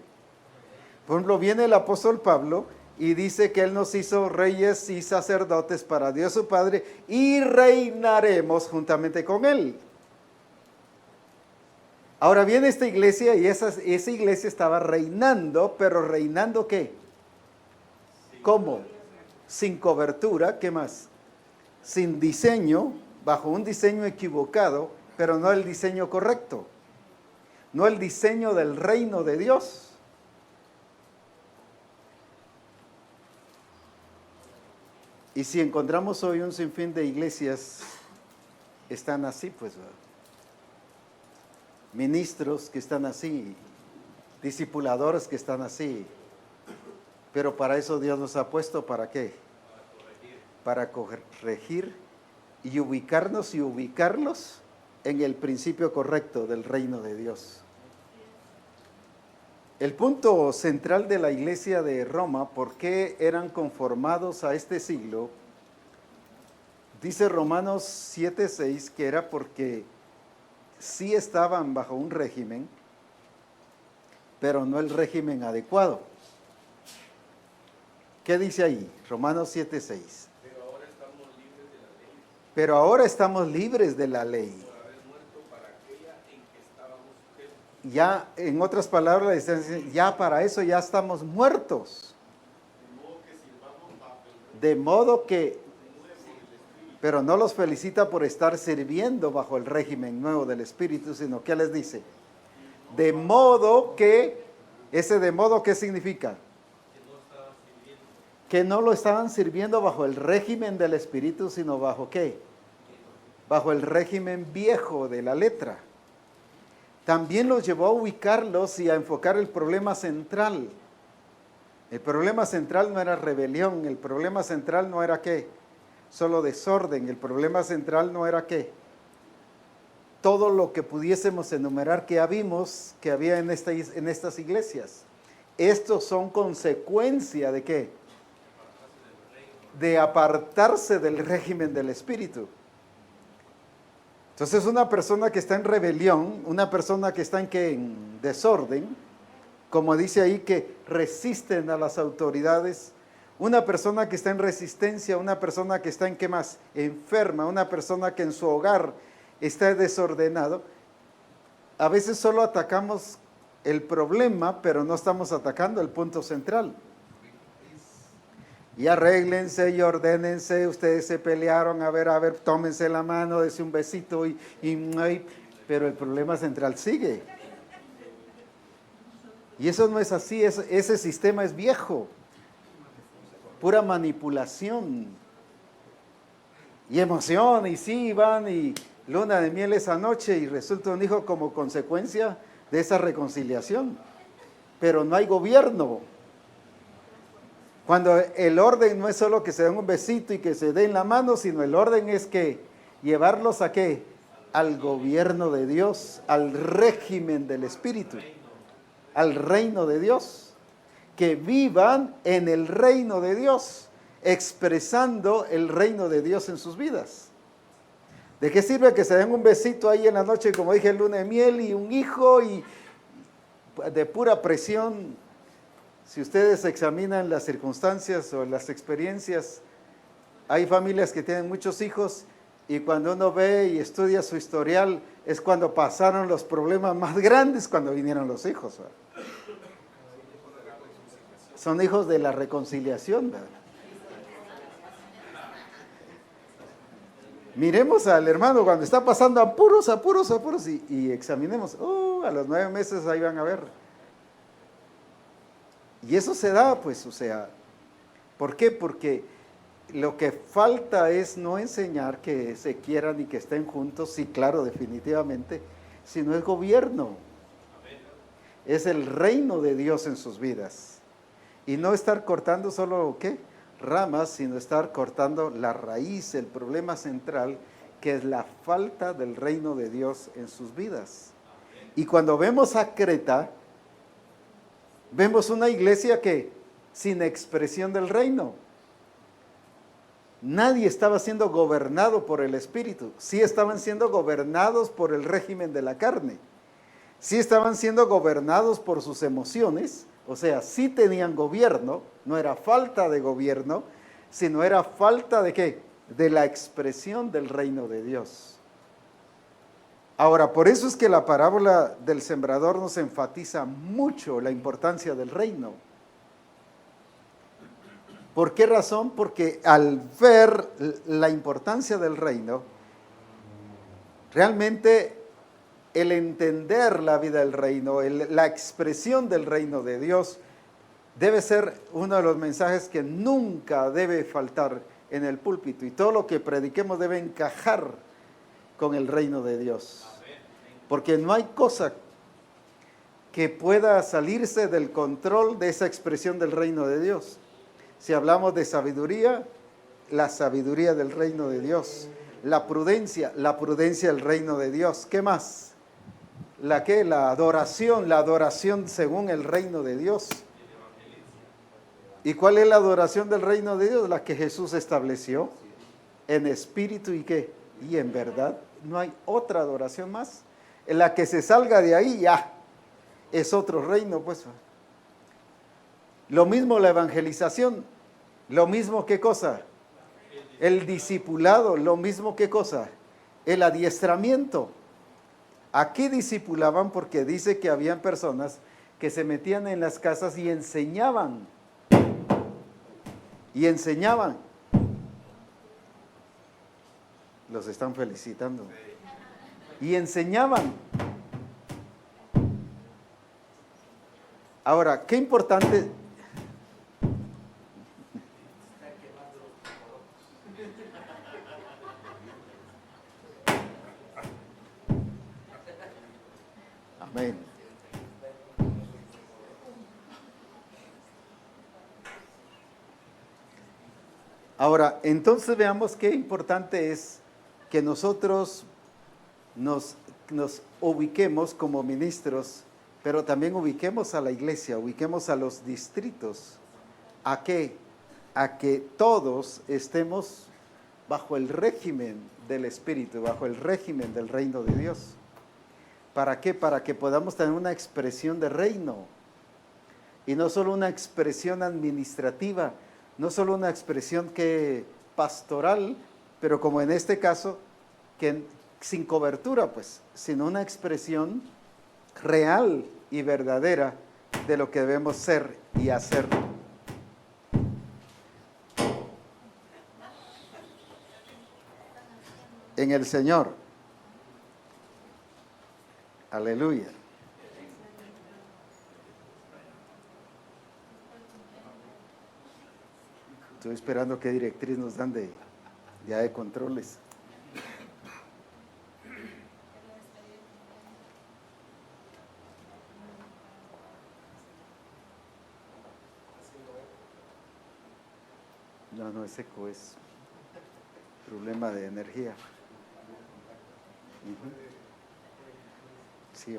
Por ejemplo, viene el apóstol Pablo y dice que Él nos hizo reyes y sacerdotes para Dios su Padre y reinaremos juntamente con Él. Ahora viene esta iglesia y esa iglesia estaba reinando, pero reinando ¿qué? ¿Cómo? Sin cobertura, ¿qué más? Sin diseño, bajo un diseño equivocado, pero no el diseño correcto, no el diseño del reino de Dios. Y si encontramos hoy un sinfín de iglesias, están así, pues, ministros que están así, discipuladores que están así, pero para eso Dios nos ha puesto, ¿para qué? Para corregir y ubicarnos y ubicarlos en el principio correcto del reino de Dios. El punto central de la iglesia de Roma, ¿por qué eran conformados a este siglo? Dice Romanos 7:6 que era porque sí estaban bajo un régimen, pero no el régimen adecuado. ¿Qué dice ahí? Romanos 7:6. Pero ahora estamos libres de la ley. Ya, en otras palabras, ya para eso ya estamos muertos. De modo que, pero no los felicita por estar sirviendo bajo el régimen nuevo del Espíritu, sino que les dice, de modo que, ese de modo, ¿qué significa? Que no lo estaban sirviendo bajo el régimen del Espíritu, sino bajo ¿qué? Bajo el régimen viejo de la letra. También los llevó a ubicarlos y a enfocar el problema central. El problema central no era rebelión, el problema central no era ¿qué? Solo desorden, el problema central no era ¿qué? Todo lo que pudiésemos enumerar que había en estas iglesias. Estos son consecuencia ¿de qué? De apartarse del régimen del Espíritu. Entonces una persona que está en rebelión, una persona que está en desorden, como dice ahí que resisten a las autoridades, una persona que está en resistencia, una persona que está en ¿qué más? Enferma, una persona que en su hogar está desordenado, a veces solo atacamos el problema, pero no estamos atacando el punto central. Y arréglense y ordénense, ustedes se pelearon, a ver, tómense la mano, dense un besito, pero el problema central sigue. Y eso no es así, ese sistema es viejo, pura manipulación y emoción, y sí, van y luna de miel esa noche y resulta un hijo como consecuencia de esa reconciliación, pero no hay gobierno. Cuando el orden no es solo que se den un besito y que se den la mano, sino el orden es que llevarlos a qué? Al gobierno de Dios, al régimen del Espíritu, al reino de Dios. Que vivan en el reino de Dios, expresando el reino de Dios en sus vidas. ¿De qué sirve que se den un besito ahí en la noche, como dije, luna de miel y un hijo y de pura presión? Si ustedes examinan las circunstancias o las experiencias, hay familias que tienen muchos hijos y cuando uno ve y estudia su historial, es cuando pasaron los problemas más grandes cuando vinieron los hijos, ¿verdad? Son hijos de la reconciliación, ¿verdad? Miremos al hermano cuando está pasando apuros y examinemos, a los 9 meses ahí van a ver. Y eso se da, pues, o sea, ¿por qué? Porque lo que falta es no enseñar que se quieran y que estén juntos, sí, claro, definitivamente, sino es gobierno. Es el reino de Dios en sus vidas. Y no estar cortando solo, ¿qué? Ramas, sino estar cortando la raíz, el problema central, que es la falta del reino de Dios en sus vidas. Y cuando vemos a Creta, vemos una iglesia que sin expresión del reino. Nadie estaba siendo gobernado por el Espíritu. Sí estaban siendo gobernados por el régimen de la carne. Sí estaban siendo gobernados por sus emociones. O sea, sí tenían gobierno. No era falta de gobierno, sino era falta de ¿qué? De la expresión del reino de Dios. Ahora, por eso es que la parábola del sembrador nos enfatiza mucho la importancia del reino. ¿Por qué razón? Porque al ver la importancia del reino, realmente el entender la vida del reino, la expresión del reino de Dios, debe ser uno de los mensajes que nunca debe faltar en el púlpito. Y todo lo que prediquemos debe encajar con el reino de Dios. Porque no hay cosa que pueda salirse del control de esa expresión del reino de Dios. Si hablamos de sabiduría, la sabiduría del reino de Dios. La prudencia del reino de Dios. ¿Qué más? La adoración según el reino de Dios. ¿Y cuál es la adoración del reino de Dios? La que Jesús estableció en espíritu y ¿qué? Y en verdad. No hay otra adoración más. En la que se salga de ahí ya es otro reino, pues. Lo mismo la evangelización, lo mismo ¿qué cosa? El discipulado, lo mismo ¿qué cosa? El adiestramiento. Aquí discipulaban porque dice que habían personas que se metían en las casas y enseñaban. Y enseñaban. Los están felicitando. Y enseñaban. Ahora, qué importante. Amén. Ahora, entonces veamos qué importante es que nosotros nos ubiquemos como ministros, pero también ubiquemos a la iglesia, ubiquemos a los distritos. ¿A qué? A que todos estemos bajo el régimen del Espíritu, bajo el régimen del reino de Dios. ¿Para qué? Para que podamos tener una expresión de reino. Y no solo una expresión administrativa, no solo una expresión que pastoral, pero como en este caso, que sin cobertura, pues, sino una expresión real y verdadera de lo que debemos ser y hacer. En el Señor. Aleluya. Estoy esperando qué directriz nos dan de controles. No es eco, es problema de energía. Ujú. Sí.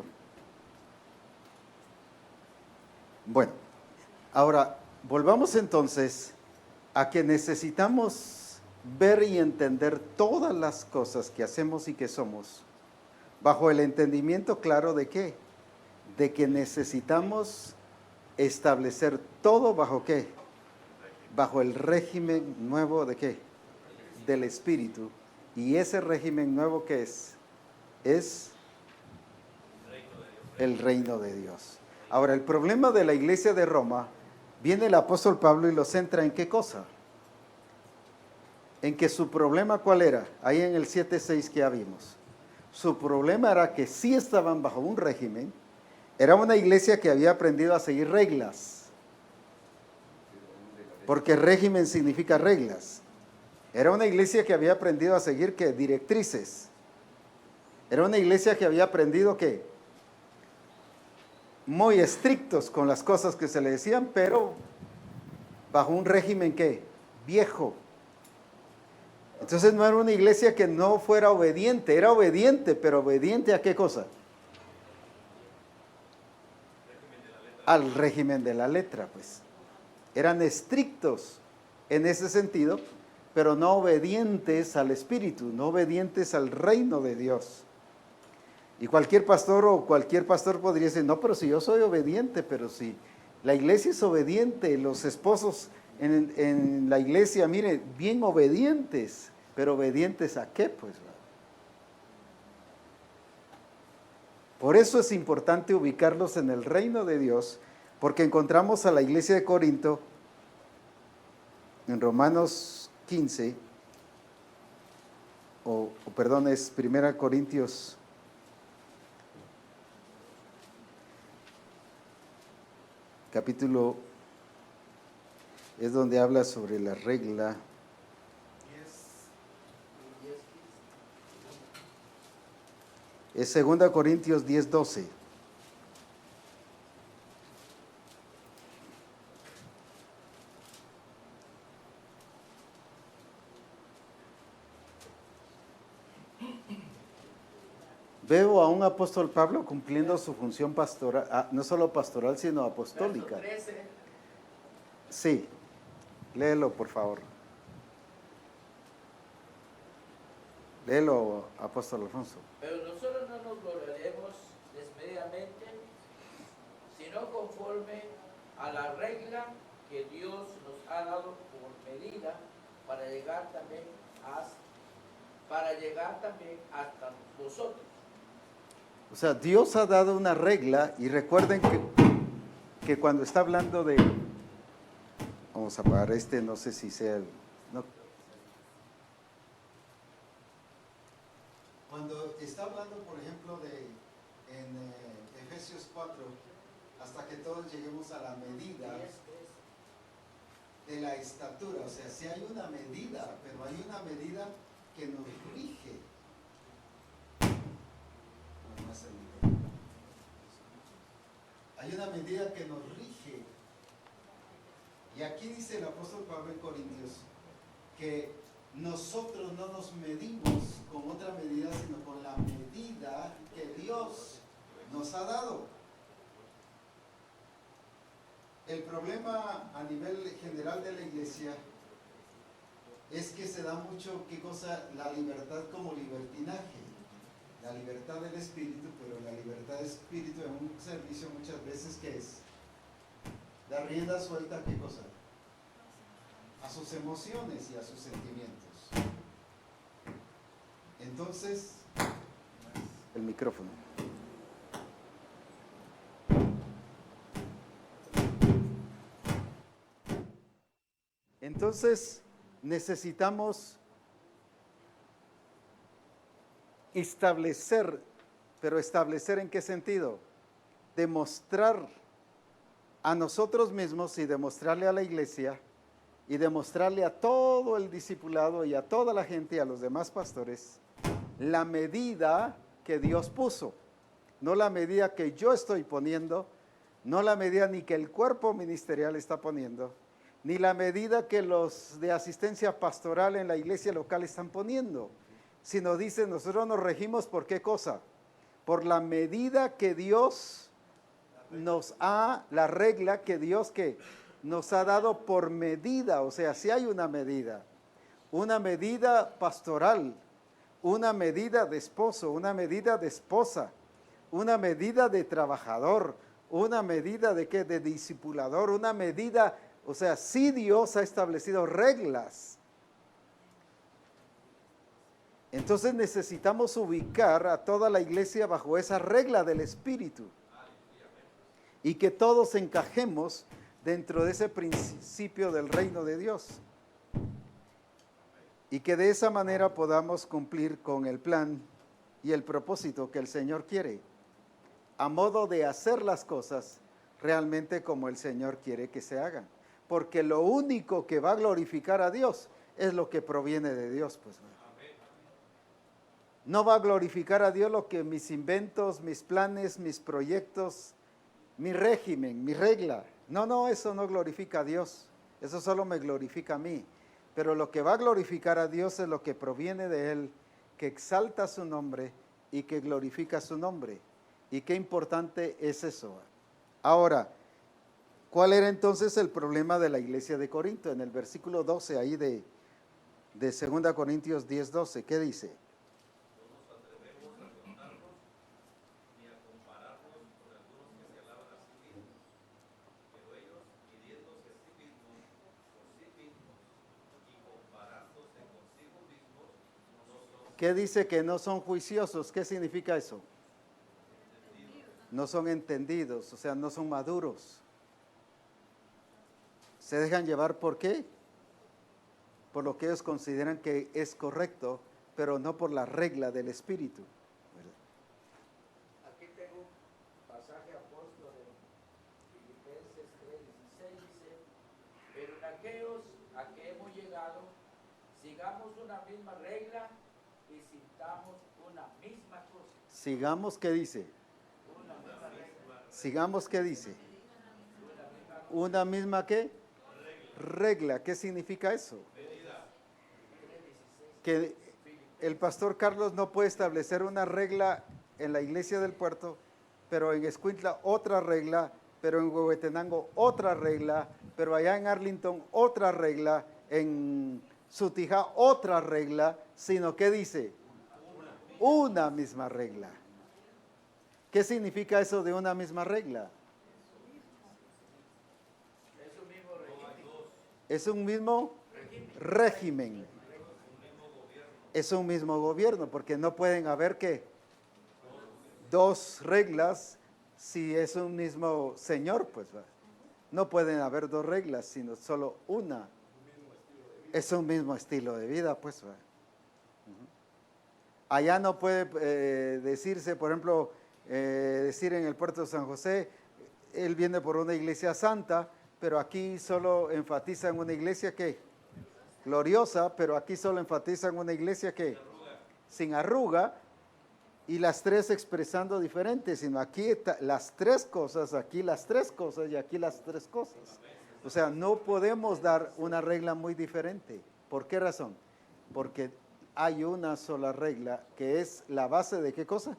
Bueno, ahora volvamos entonces a que necesitamos ver y entender todas las cosas que hacemos y que somos bajo el entendimiento claro de qué, de que necesitamos establecer todo bajo qué, bajo el régimen nuevo de qué, del Espíritu. Y ese régimen nuevo ¿qué es? Es el reino de Dios. Ahora, el problema de la iglesia de Roma, viene el apóstol Pablo y lo centra en qué cosa. En que su problema ¿cuál era? Ahí en el 7:6 que ya vimos. Su problema era que sí estaban bajo un régimen, era una iglesia que había aprendido a seguir reglas, porque régimen significa reglas. Era una iglesia que había aprendido a seguir ¿qué? Directrices. Era una iglesia que había aprendido ¿qué? Muy estrictos con las cosas que se le decían, pero bajo un régimen ¿qué? Viejo. Entonces no era una iglesia que no fuera obediente, era obediente, pero obediente ¿a qué cosa? Al régimen de la letra, pues. Eran estrictos en ese sentido, pero no obedientes al Espíritu, no obedientes al reino de Dios. Y cualquier pastor podría decir, no, pero si yo soy obediente, pero si la iglesia es obediente, los esposos en la iglesia, mire, bien obedientes, pero obedientes ¿a qué? Pues, por eso es importante ubicarlos en el reino de Dios, porque encontramos a la iglesia de Corinto en Romanos 15, perdón, es 1 Corintios capítulo, es donde habla sobre la regla. Es 2 Corintios 10:12. Veo a un apóstol Pablo cumpliendo su función pastoral, no solo pastoral, sino apostólica. Verso 13. Sí, léelo por favor. Léelo, apóstol Alfonso. Pero nosotros no nos gloriaremos desmedidamente, sino conforme a la regla que Dios nos ha dado por medida para llegar también hasta vosotros. O sea, Dios ha dado una regla y recuerden que cuando está hablando de, vamos a apagar no sé si sea el, no. Cuando está hablando, por ejemplo, en Efesios 4, hasta que todos lleguemos a la medida de la estatura, o sea, si hay una medida, pero hay una medida que nos rige. Hay una medida que nos rige. Y aquí dice el apóstol Pablo en Corintios que nosotros no nos medimos con otra medida, sino con la medida que Dios nos ha dado. El problema a nivel general de la iglesia es que se da mucho, ¿qué cosa? La libertad como libertinaje. La libertad del espíritu, pero la libertad del espíritu en un servicio muchas veces, ¿qué es? La rienda suelta, ¿a qué cosa? A sus emociones y a sus sentimientos. Entonces, el micrófono. Entonces, necesitamos establecer, pero establecer ¿en qué sentido? Demostrar a nosotros mismos y demostrarle a la iglesia y demostrarle a todo el discipulado y a toda la gente y a los demás pastores la medida que Dios puso, no la medida que yo estoy poniendo, no la medida ni que el cuerpo ministerial está poniendo, ni la medida que los de asistencia pastoral en la iglesia local están poniendo, sino dice, nosotros nos regimos por qué cosa, por la medida que Dios nos ha, la regla que Dios que nos ha dado por medida, o sea, si hay una medida pastoral, una medida de esposo, una medida de esposa, una medida de trabajador, una medida de qué, de discipulador, una medida, o sea, sí Dios ha establecido reglas. Entonces necesitamos ubicar a toda la iglesia bajo esa regla del Espíritu y que todos encajemos dentro de ese principio del reino de Dios y que de esa manera podamos cumplir con el plan y el propósito que el Señor quiere, a modo de hacer las cosas realmente como el Señor quiere que se hagan, porque lo único que va a glorificar a Dios es lo que proviene de Dios, pues. No va a glorificar a Dios lo que mis inventos, mis planes, mis proyectos, mi régimen, mi regla. No, eso no glorifica a Dios. Eso solo me glorifica a mí. Pero lo que va a glorificar a Dios es lo que proviene de Él, que exalta su nombre y que glorifica su nombre. Y qué importante es eso. Ahora, ¿cuál era entonces el problema de la iglesia de Corinto? En el versículo 12 ahí de 2 Corintios 10:12, ¿qué dice? ¿Qué dice? Que no son juiciosos. ¿Qué significa eso? No son entendidos, o sea, no son maduros. Se dejan llevar, ¿por qué? Por lo que ellos consideran que es correcto, pero no por la regla del Espíritu. Aquí tengo un pasaje apóstol de Filipenses 3:16, dice, pero en aquellos a que hemos llegado, sigamos una misma regla y sintamos una misma cosa. Sigamos, ¿qué dice? Una misma regla. Sigamos, ¿qué dice? ¿Una misma qué? Regla. ¿Qué significa eso? Que el pastor Carlos no puede establecer una regla en la iglesia del puerto, pero en Escuintla otra regla, pero en Huehuetenango otra regla, pero allá en Arlington otra regla, en Sutijá otra regla, sino que dice una misma regla. ¿Qué significa eso de una misma regla? Es un mismo régimen. Es un mismo gobierno, porque no pueden haber ¿qué? Dos reglas si es un mismo señor, pues va. No pueden haber dos reglas, sino solo una. Es un mismo estilo de vida, pues va. Allá no puede decirse, por ejemplo, decir en el puerto de San José, él viene por una iglesia santa, pero aquí solo enfatizan una iglesia que gloriosa, pero aquí solo enfatizan una iglesia que sin arruga, y las tres expresando diferentes, sino aquí las tres cosas, aquí las tres cosas y aquí las tres cosas. O sea, no podemos dar una regla muy diferente. ¿Por qué razón? Porque hay una sola regla que es la base de ¿qué cosa?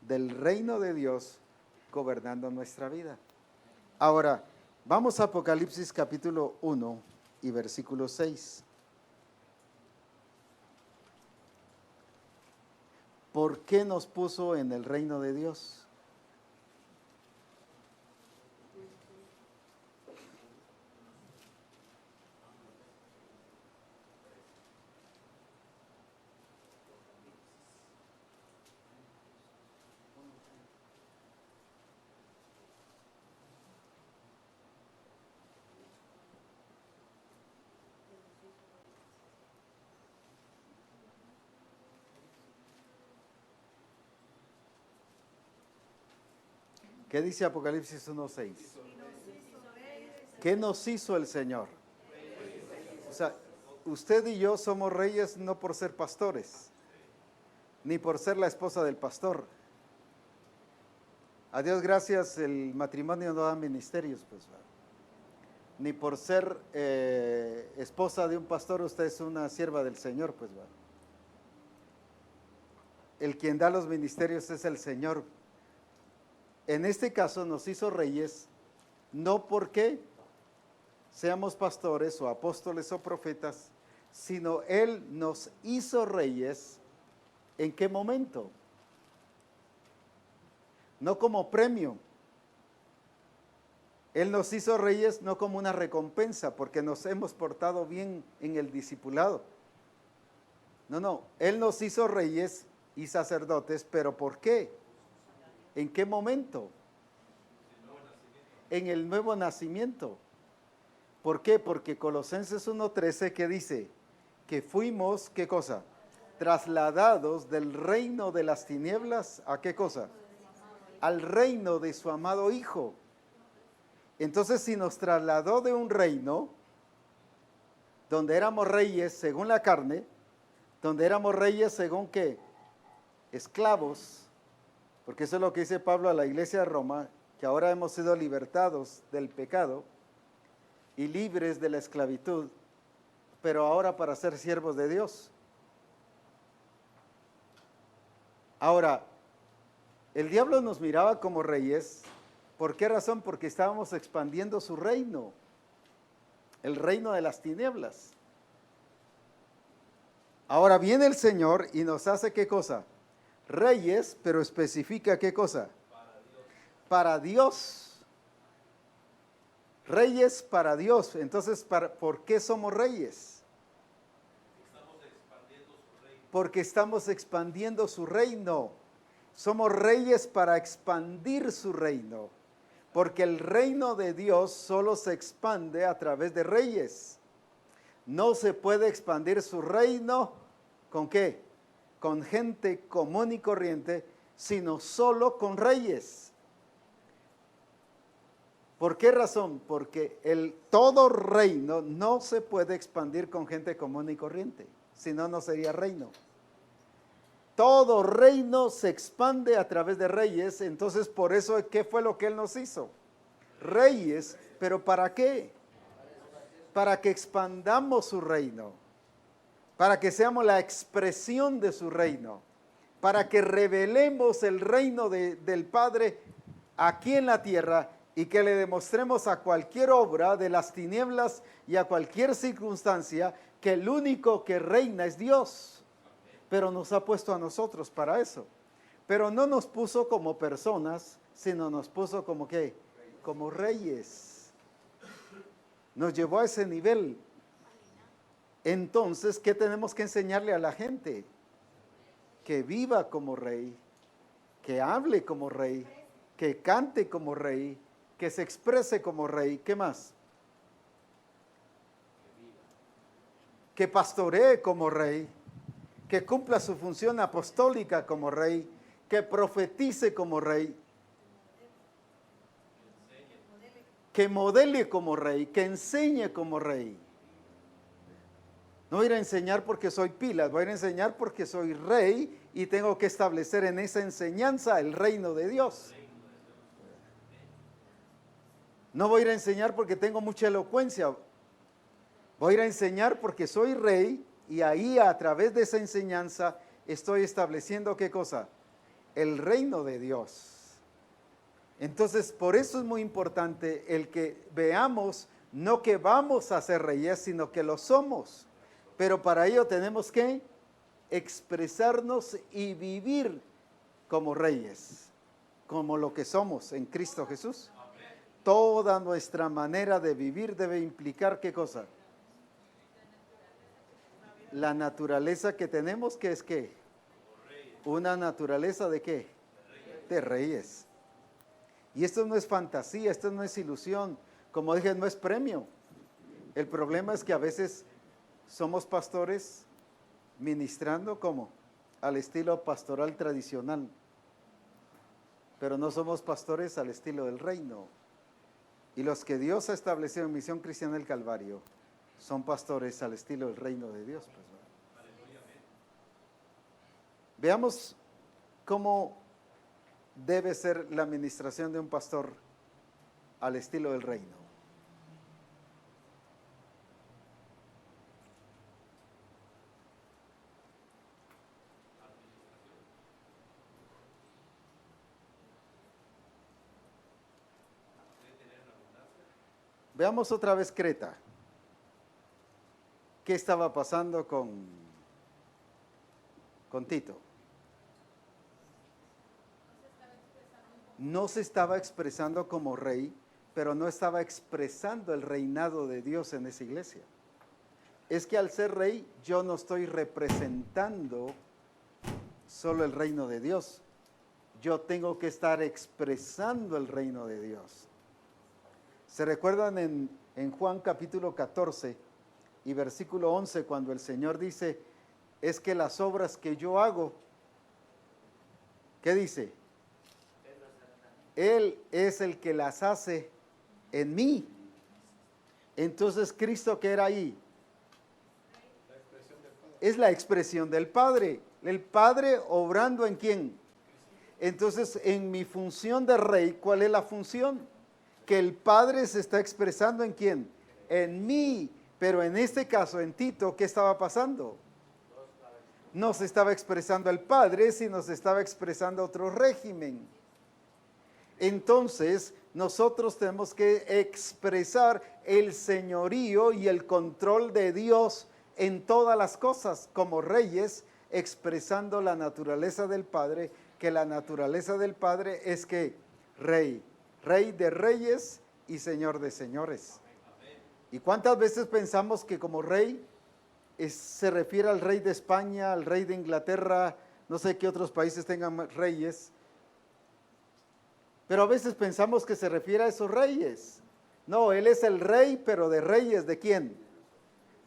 Del reino de Dios gobernando nuestra vida. Ahora, vamos a Apocalipsis capítulo 1 y versículo 6. ¿Por qué nos puso en el reino de Dios? ¿Qué dice Apocalipsis 1:6? ¿Qué nos hizo el Señor? O sea, usted y yo somos reyes no por ser pastores, ni por ser la esposa del pastor. A Dios gracias, el matrimonio no da ministerios, pues. ni por ser esposa de un pastor usted es una sierva del Señor, pues va. El quien da los ministerios es el Señor. En este caso nos hizo reyes, no porque seamos pastores o apóstoles o profetas, sino Él nos hizo reyes. ¿En qué momento? No como premio. Él nos hizo reyes no como una recompensa, porque nos hemos portado bien en el discipulado. No, Él nos hizo reyes y sacerdotes, pero ¿por qué? ¿En qué momento? En el nuevo nacimiento. ¿Por qué? Porque Colosenses 1:13 que dice que fuimos, ¿qué cosa? Trasladados del reino de las tinieblas, ¿a qué cosa? Al reino de su amado Hijo. Entonces, si nos trasladó de un reino donde éramos reyes según la carne, donde éramos reyes según ¿qué? Esclavos, porque eso es lo que dice Pablo a la iglesia de Roma, que ahora hemos sido libertados del pecado y libres de la esclavitud, pero ahora para ser siervos de Dios. Ahora, el diablo nos miraba como reyes. ¿Por qué razón? Porque estábamos expandiendo su reino, el reino de las tinieblas. Ahora viene el Señor y nos hace ¿qué cosa? Reyes, pero especifica ¿qué cosa? Para Dios. Reyes para Dios. Entonces, ¿por qué somos reyes? Porque estamos expandiendo su reino. Somos reyes para expandir su reino. Porque el reino de Dios solo se expande a través de reyes. No se puede expandir su reino ¿con qué? Con gente común y corriente, sino solo con reyes. ¿Por qué razón? Porque todo reino no se puede expandir con gente común y corriente, si no, no sería reino. Todo reino se expande a través de reyes, entonces por eso, ¿qué fue lo que Él nos hizo? Reyes, ¿pero para qué? Para que expandamos su reino, para que seamos la expresión de su reino, para que revelemos el reino del Padre aquí en la tierra y que le demostremos a cualquier obra de las tinieblas y a cualquier circunstancia que el único que reina es Dios. Pero nos ha puesto a nosotros para eso. Pero no nos puso como personas, sino nos puso como ¿qué? Como reyes. Nos llevó a ese nivel. Entonces, ¿qué tenemos que enseñarle a la gente? Que viva como rey, que hable como rey, que cante como rey, que se exprese como rey. ¿Qué más? Que pastoree como rey, que cumpla su función apostólica como rey, que profetice como rey, que modele como rey, que enseñe como rey. No voy a ir a enseñar porque soy pilas, voy a ir a enseñar porque soy rey y tengo que establecer en esa enseñanza el reino de Dios. No voy a ir a enseñar porque tengo mucha elocuencia, voy a ir a enseñar porque soy rey y ahí a través de esa enseñanza estoy estableciendo ¿qué cosa? El reino de Dios. Entonces, por eso es muy importante el que veamos no que vamos a ser reyes, sino que lo somos. Pero para ello tenemos que expresarnos y vivir como reyes, como lo que somos en Cristo Jesús. Toda nuestra manera de vivir debe implicar ¿qué cosa? La naturaleza que tenemos, ¿qué es qué? Una naturaleza de qué? De reyes. Y esto no es fantasía, esto no es ilusión. Como dije, no es premio. El problema es que a veces somos pastores ministrando como al estilo pastoral tradicional, pero no somos pastores al estilo del reino. Y los que Dios ha establecido en Misión Cristiana del Calvario son pastores al estilo del reino de Dios. Pues, ¿no? Veamos cómo debe ser la administración de un pastor al estilo del reino. Veamos otra vez Creta. ¿Qué estaba pasando con Tito? No se estaba expresando como rey, pero no estaba expresando el reinado de Dios en esa iglesia. Es que al ser rey, yo no estoy representando solo el reino de Dios. Yo tengo que estar expresando el reino de Dios. ¿Se recuerdan en Juan capítulo 14 y versículo 11 cuando el Señor dice, es que las obras que yo hago, ¿qué dice? Él es el que las hace en mí. Entonces, ¿Cristo qué era ahí? Es la expresión del Padre. El Padre obrando en quién. Entonces, en mi función de rey, ¿cuál es la función? Que el Padre se está expresando en quién. En mí. Pero en este caso, en Tito, ¿qué estaba pasando? No se estaba expresando el Padre, sino se estaba expresando otro régimen. Entonces, nosotros tenemos que expresar el señorío y el control de Dios en todas las cosas, como reyes, expresando la naturaleza del Padre, que la naturaleza del Padre es que rey, rey de reyes y señor de señores. ¿Y cuántas veces pensamos que como rey se refiere al rey de España, al rey de Inglaterra, no sé qué otros países tengan reyes? Pero a veces pensamos que se refiere a esos reyes. No, Él es el rey, pero de reyes, ¿de quién?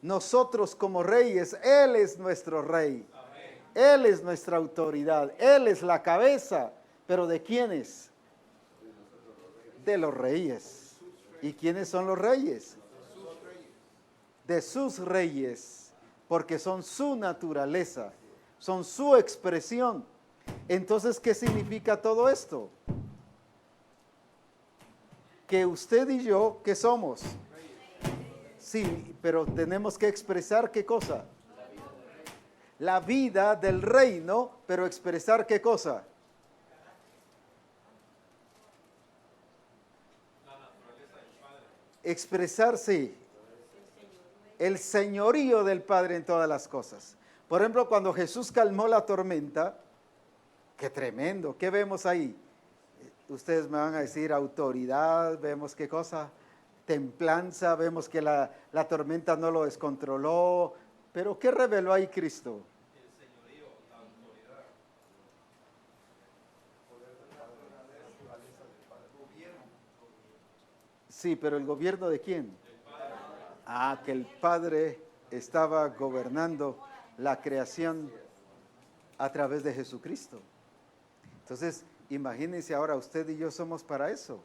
Nosotros como reyes, Él es nuestro rey. Amén. Él es nuestra autoridad, Él es la cabeza. ¿Pero de quiénes? De los reyes. ¿Y quiénes son los reyes? De sus reyes, porque son su naturaleza, son su expresión. Entonces, ¿qué significa todo esto? Que usted y yo, ¿qué somos? Sí, pero tenemos que expresar ¿qué cosa? La vida del reino, pero expresar ¿qué cosa? Expresar, sí, el señorío del Padre en todas las cosas. Por ejemplo, cuando Jesús calmó la tormenta, qué tremendo, ¿qué vemos ahí? Ustedes me van a decir autoridad, vemos qué cosa, templanza, vemos que la tormenta no lo descontroló, pero ¿qué reveló ahí Cristo? El señorío, la autoridad. Sí, pero ¿el gobierno de quién? Ah, que el Padre estaba gobernando la creación a través de Jesucristo. Entonces, imagínense ahora, usted y yo somos para eso.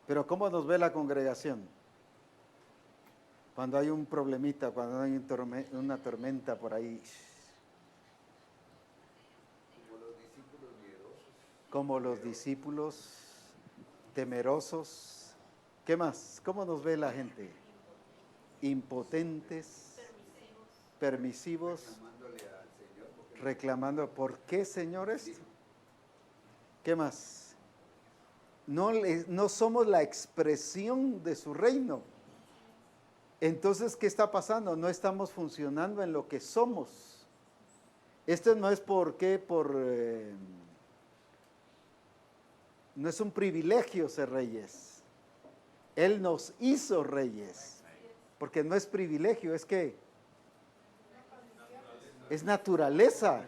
Pero ¿cómo nos ve la congregación? Cuando hay un problemita, cuando hay una tormenta por ahí. Como los discípulos temerosos. ¿Qué más? ¿Cómo nos ve la gente? Impotentes, permisivos, reclamando. ¿Por qué, señores? ¿Qué más? No somos la expresión de su reino. Entonces, ¿qué está pasando? No estamos funcionando en lo que somos. Esto no es no es un privilegio ser reyes. Él nos hizo reyes, porque no es privilegio, es que es naturaleza.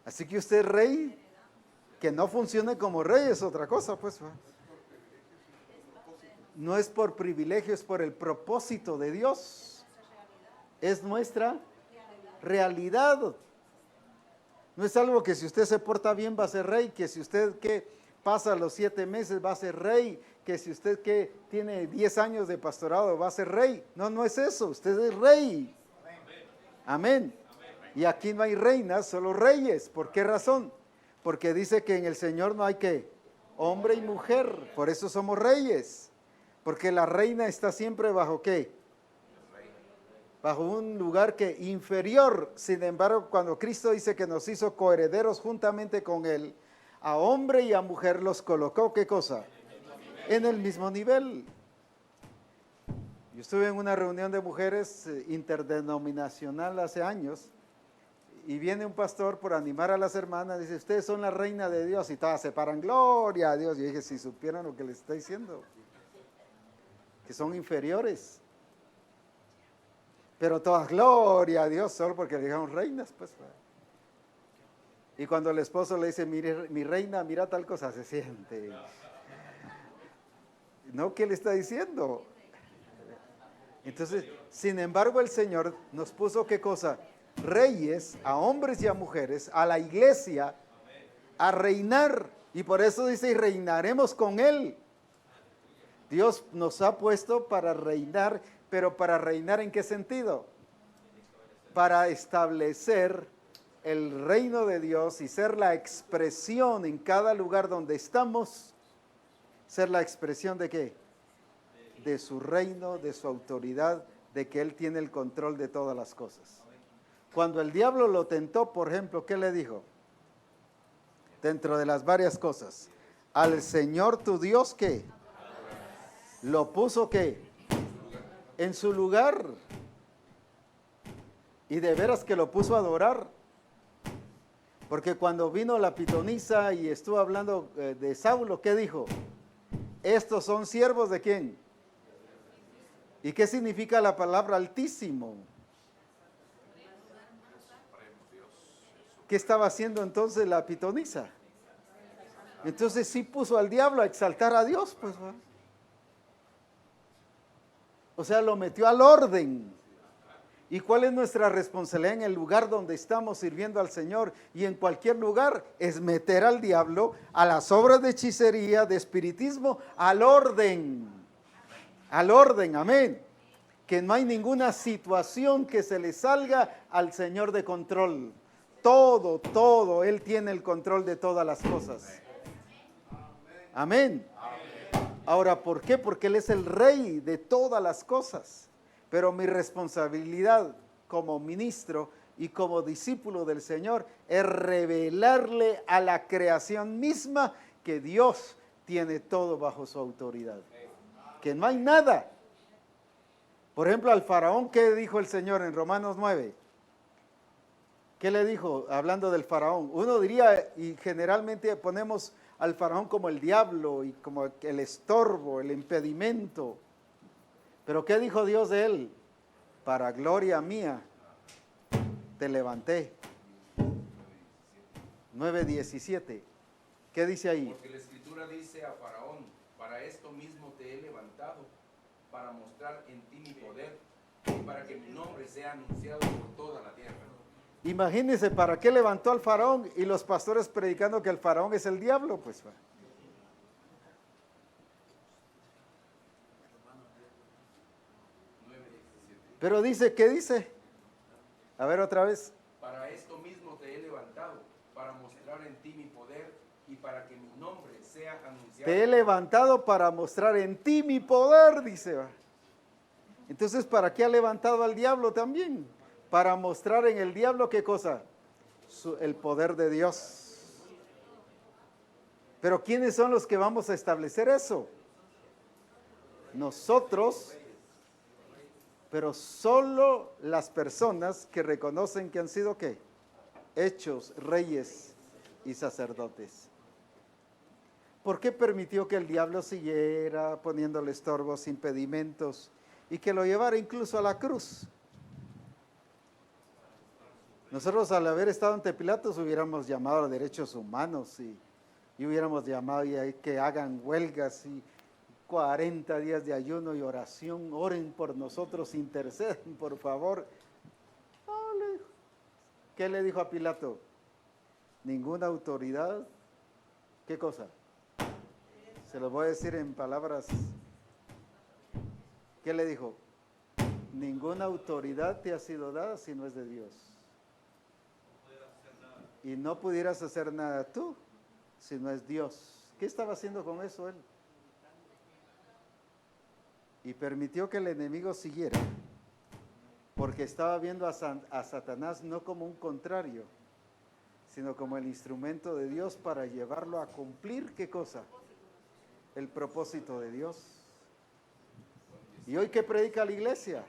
Así que usted rey, que no funcione como rey es otra cosa, pues. No es por privilegio, es por el propósito de Dios. Es nuestra realidad. No es algo que si usted se porta bien va a ser rey, que si usted que pasa los 7 meses va a ser rey, que si usted que tiene 10 años de pastorado va a ser rey. No, no es eso, usted es rey. Amén. Y aquí no hay reinas, solo reyes. ¿Por qué razón? Porque dice que en el Señor no hay que hombre y mujer, por eso somos reyes. Porque la reina está siempre bajo ¿qué? Bajo un lugar que inferior. Sin embargo, cuando Cristo dice que nos hizo coherederos juntamente con Él, a hombre y a mujer los colocó, ¿qué cosa? en el mismo nivel. Yo estuve en una reunión de mujeres interdenominacional hace años y viene un pastor por animar a las hermanas, dice, ustedes son la reina de Dios, y todas se paran, gloria a Dios. Yo dije, si supieran lo que les está diciendo, que son inferiores. Pero todas, gloria a Dios, solo porque le dijeron reinas, pues. Y cuando el esposo le dice, mire, mi reina, mira tal cosa, se siente. ¿No? ¿Qué le está diciendo? Entonces, sin embargo, el Señor nos puso, ¿qué cosa? Reyes, a hombres y a mujeres, a la iglesia, a reinar. Y por eso dice, y reinaremos con Él. Dios nos ha puesto para reinar, pero ¿para reinar en qué sentido? Para establecer el reino de Dios y ser la expresión en cada lugar donde estamos, ser la expresión de ¿qué? De su reino, de su autoridad, de que Él tiene el control de todas las cosas. Cuando el diablo lo tentó, por ejemplo, ¿qué le dijo? Dentro de las varias cosas, al Señor tu Dios, ¿qué? Lo puso, ¿qué? En su lugar. Y de veras que lo puso a adorar. Porque cuando vino la pitonisa y estuvo hablando de Saulo, ¿qué dijo? Estos son siervos ¿de quién? ¿Y qué significa la palabra altísimo? ¿Qué estaba haciendo entonces la pitonisa? Entonces sí puso al diablo a exaltar a Dios, pues. O sea, lo metió al orden. ¿Y cuál es nuestra responsabilidad en el lugar donde estamos sirviendo al Señor? Y en cualquier lugar es meter al diablo a las obras de hechicería, de espiritismo, al orden. Al orden, amén. Que no hay ninguna situación que se le salga al Señor de control. Todo, Él tiene el control de todas las cosas. Amén. Ahora, ¿por qué? Porque Él es el Rey de todas las cosas. Pero mi responsabilidad como ministro y como discípulo del Señor es revelarle a la creación misma que Dios tiene todo bajo su autoridad. Que no hay nada. Por ejemplo, al faraón, ¿qué dijo el Señor en Romanos 9? ¿Qué le dijo hablando del faraón? Uno diría, y generalmente ponemos al faraón como el diablo y como el estorbo, el impedimento. Pero ¿qué dijo Dios de él? Para gloria mía te levanté. 9:17. ¿Qué dice ahí? Porque la Escritura dice a Faraón, para esto mismo te he levantado, para mostrar en ti mi poder, y para que mi nombre sea anunciado por toda la tierra. Imagínense, ¿para qué levantó al faraón? Y los pastores predicando que el faraón es el diablo, pues. Pero dice, ¿qué dice? A ver otra vez. Para esto mismo te he levantado, para mostrar en ti mi poder y para que mi nombre sea anunciado. Te he levantado para mostrar en ti mi poder, dice. Entonces, ¿para qué ha levantado al diablo también? Para mostrar en el diablo, ¿qué cosa? El poder de Dios. Pero ¿quiénes son los que vamos a establecer eso? Nosotros, pero solo las personas que reconocen que han sido, ¿qué? Hechos reyes y sacerdotes. ¿Por qué permitió que el diablo siguiera poniéndole estorbos, impedimentos y que lo llevara incluso a la cruz? Nosotros al haber estado ante Pilatos hubiéramos llamado a derechos humanos y hubiéramos llamado y que hagan huelgas y 40 días de ayuno y oración, oren por nosotros, interceden, por favor. ¿Qué le dijo a Pilato? Ninguna autoridad. ¿Qué cosa? Se lo voy a decir en palabras. ¿Qué le dijo? Ninguna autoridad te ha sido dada si no es de Dios. Y no pudieras hacer nada tú si no es Dios. ¿Qué estaba haciendo con eso él? Y permitió que el enemigo siguiera, porque estaba viendo a Satanás no como un contrario, sino como el instrumento de Dios para llevarlo a cumplir, ¿qué cosa? el propósito de Dios. ¿Y hoy qué predica la iglesia?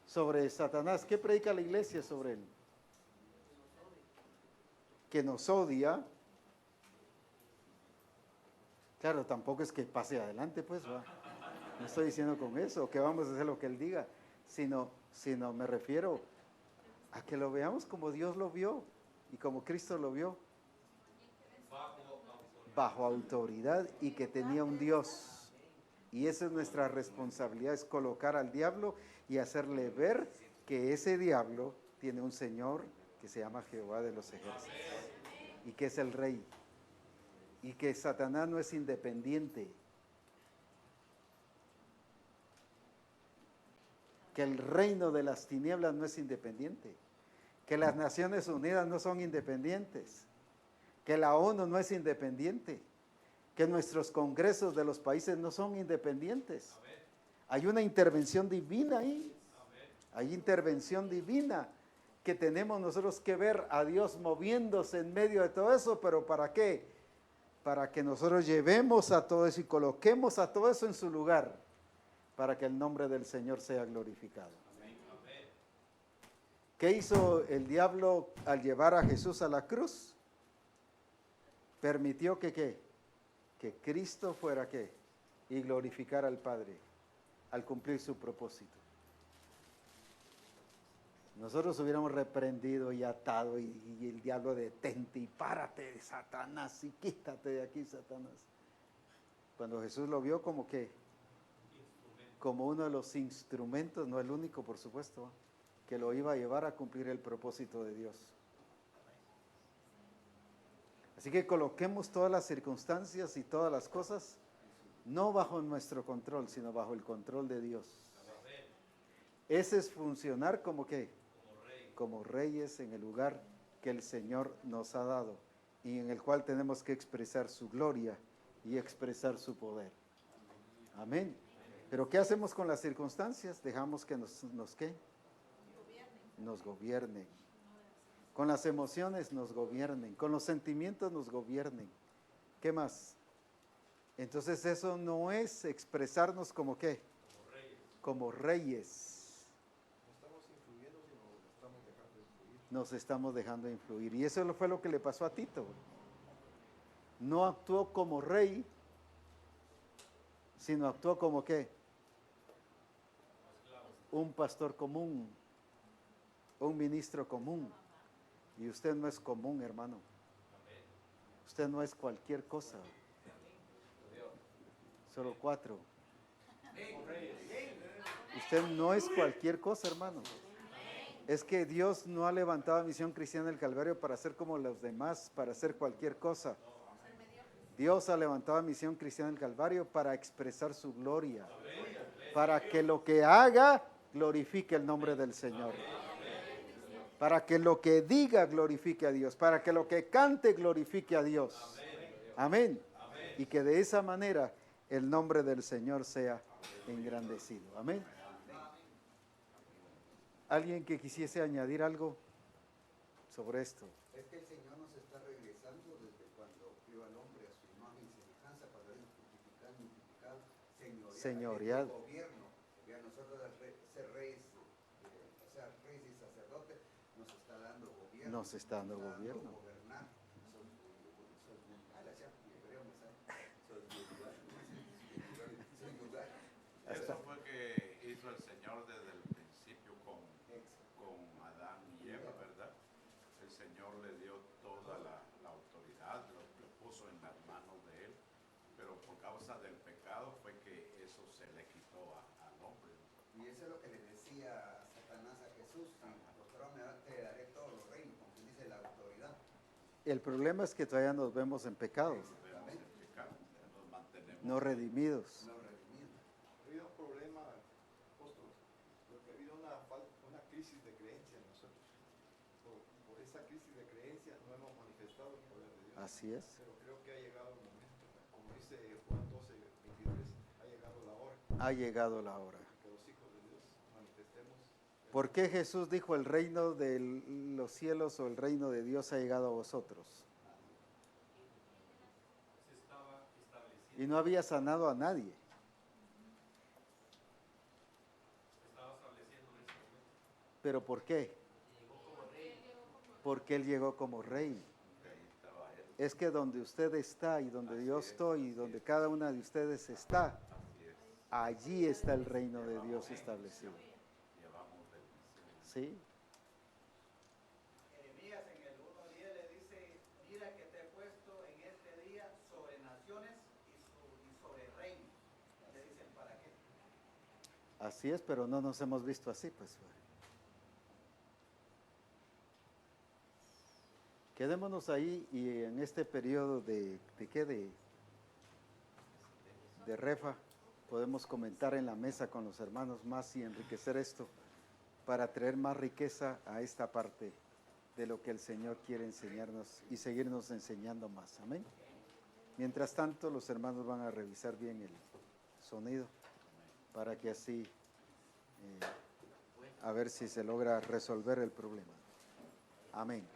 Sobre Satanás. ¿Qué predica la iglesia sobre él? Que nos odia. Claro, tampoco es que pase adelante, pues, va. No estoy diciendo con eso, que vamos a hacer lo que él diga, sino me refiero a que lo veamos como Dios lo vio y como Cristo lo vio. Bajo autoridad y que tenía un Dios. Y esa es nuestra responsabilidad, es colocar al diablo y hacerle ver que ese diablo tiene un Señor que se llama Jehová de los ejércitos y que es el Rey. Y que Satanás no es independiente. Que el reino de las tinieblas no es independiente. Que las Naciones Unidas no son independientes. Que la ONU no es independiente. Que nuestros congresos de los países no son independientes. Hay una intervención divina ahí. Hay intervención divina que tenemos nosotros que ver a Dios moviéndose en medio de todo eso, pero ¿para qué? Para que nosotros llevemos a todo eso y coloquemos a todo eso en su lugar, para que el nombre del Señor sea glorificado. ¿Qué hizo el diablo al llevar a Jesús a la cruz? Permitió que ¿qué? Que Cristo fuera ¿qué? Y glorificara al Padre al cumplir su propósito. Nosotros hubiéramos reprendido y atado y el diablo detente y párate, Satanás, y quítate de aquí, Satanás. Cuando Jesús lo vio como que, como uno de los instrumentos, no el único por supuesto, que lo iba a llevar a cumplir el propósito de Dios. Así que coloquemos todas las circunstancias y todas las cosas, no bajo nuestro control, sino bajo el control de Dios. Ese es funcionar como ¿qué? Como reyes en el lugar que el Señor nos ha dado y en el cual tenemos que expresar su gloria y expresar su poder. Amén. Pero ¿qué hacemos con las circunstancias? Dejamos que ¿qué? Nos gobiernen. Con las emociones nos gobiernen, con los sentimientos nos gobiernen. ¿Qué más? Entonces eso no es expresarnos como ¿qué? Como reyes. Nos estamos dejando influir. Y eso fue lo que le pasó a Tito. No actuó como rey, sino actuó como ¿qué? Un pastor común, un ministro común. Y usted no es común, hermano. Usted no es cualquier cosa. Solo 4. Usted no es cualquier cosa, hermano. Es que Dios no ha levantado a Misión Cristiana del Calvario para ser como los demás, para hacer cualquier cosa. Dios ha levantado a Misión Cristiana del Calvario para expresar su gloria. Para que lo que haga glorifique el nombre del Señor. Para que lo que diga glorifique a Dios. Para que lo que cante glorifique a Dios. Amén. Y que de esa manera el nombre del Señor sea engrandecido. Amén. ¿Alguien que quisiese añadir algo sobre esto? Es que el Señor nos está regresando desde cuando crió al hombre a su imagen y semejanza para ir multiplicado, señorial, el gobierno. Y a nosotros ser reyes, reyes y sacerdotes, nos está dando gobierno. Nos está dando gobierno. Gobernar. Eso fue que hizo el Señor desde el principio con Adán y Eva, ¿verdad? El Señor le dio toda la autoridad, lo puso en las manos de él, pero por causa del pecado fue que eso se le quitó al hombre. Y eso es lo que le decía Satanás a Jesús: te daré todos los reinos, como dice la autoridad. El problema es que todavía nos vemos en pecado, Nos mantenemos no redimidos. Ha habido un problema, apóstol, porque ha habido una crisis de creencia en nosotros. Por esa crisis de creencia no hemos manifestado el poder de Dios. Así es. Pero creo que ha llegado el momento, como dice Juan 12, 23, ha llegado la hora. Ha llegado la hora. Que los hijos de Dios manifestemos. ¿Por qué Jesús dijo el reino de los cielos o el reino de Dios ha llegado a vosotros? y no había sanado a nadie. ¿Pero por qué? Porque Él llegó como rey. Ahí estaba él. Es que donde usted está y donde Así yo es, estoy y así donde es. cada una de ustedes está, Así es. allí está el reino de Dios establecido. Llevamos bendición. ¿Sí? Jeremías en el 1:10 le dice, mira que te he puesto en este día sobre naciones y sobre reinos. Le dicen, ¿para qué? Así es, pero no nos hemos visto así, pues. Quedémonos ahí y en este periodo de ¿qué? De refa, podemos comentar en la mesa con los hermanos más y enriquecer esto para traer más riqueza a esta parte de lo que el Señor quiere enseñarnos y seguirnos enseñando más. Amén. Mientras tanto, los hermanos van a revisar bien el sonido para que así a ver si se logra resolver el problema. Amén.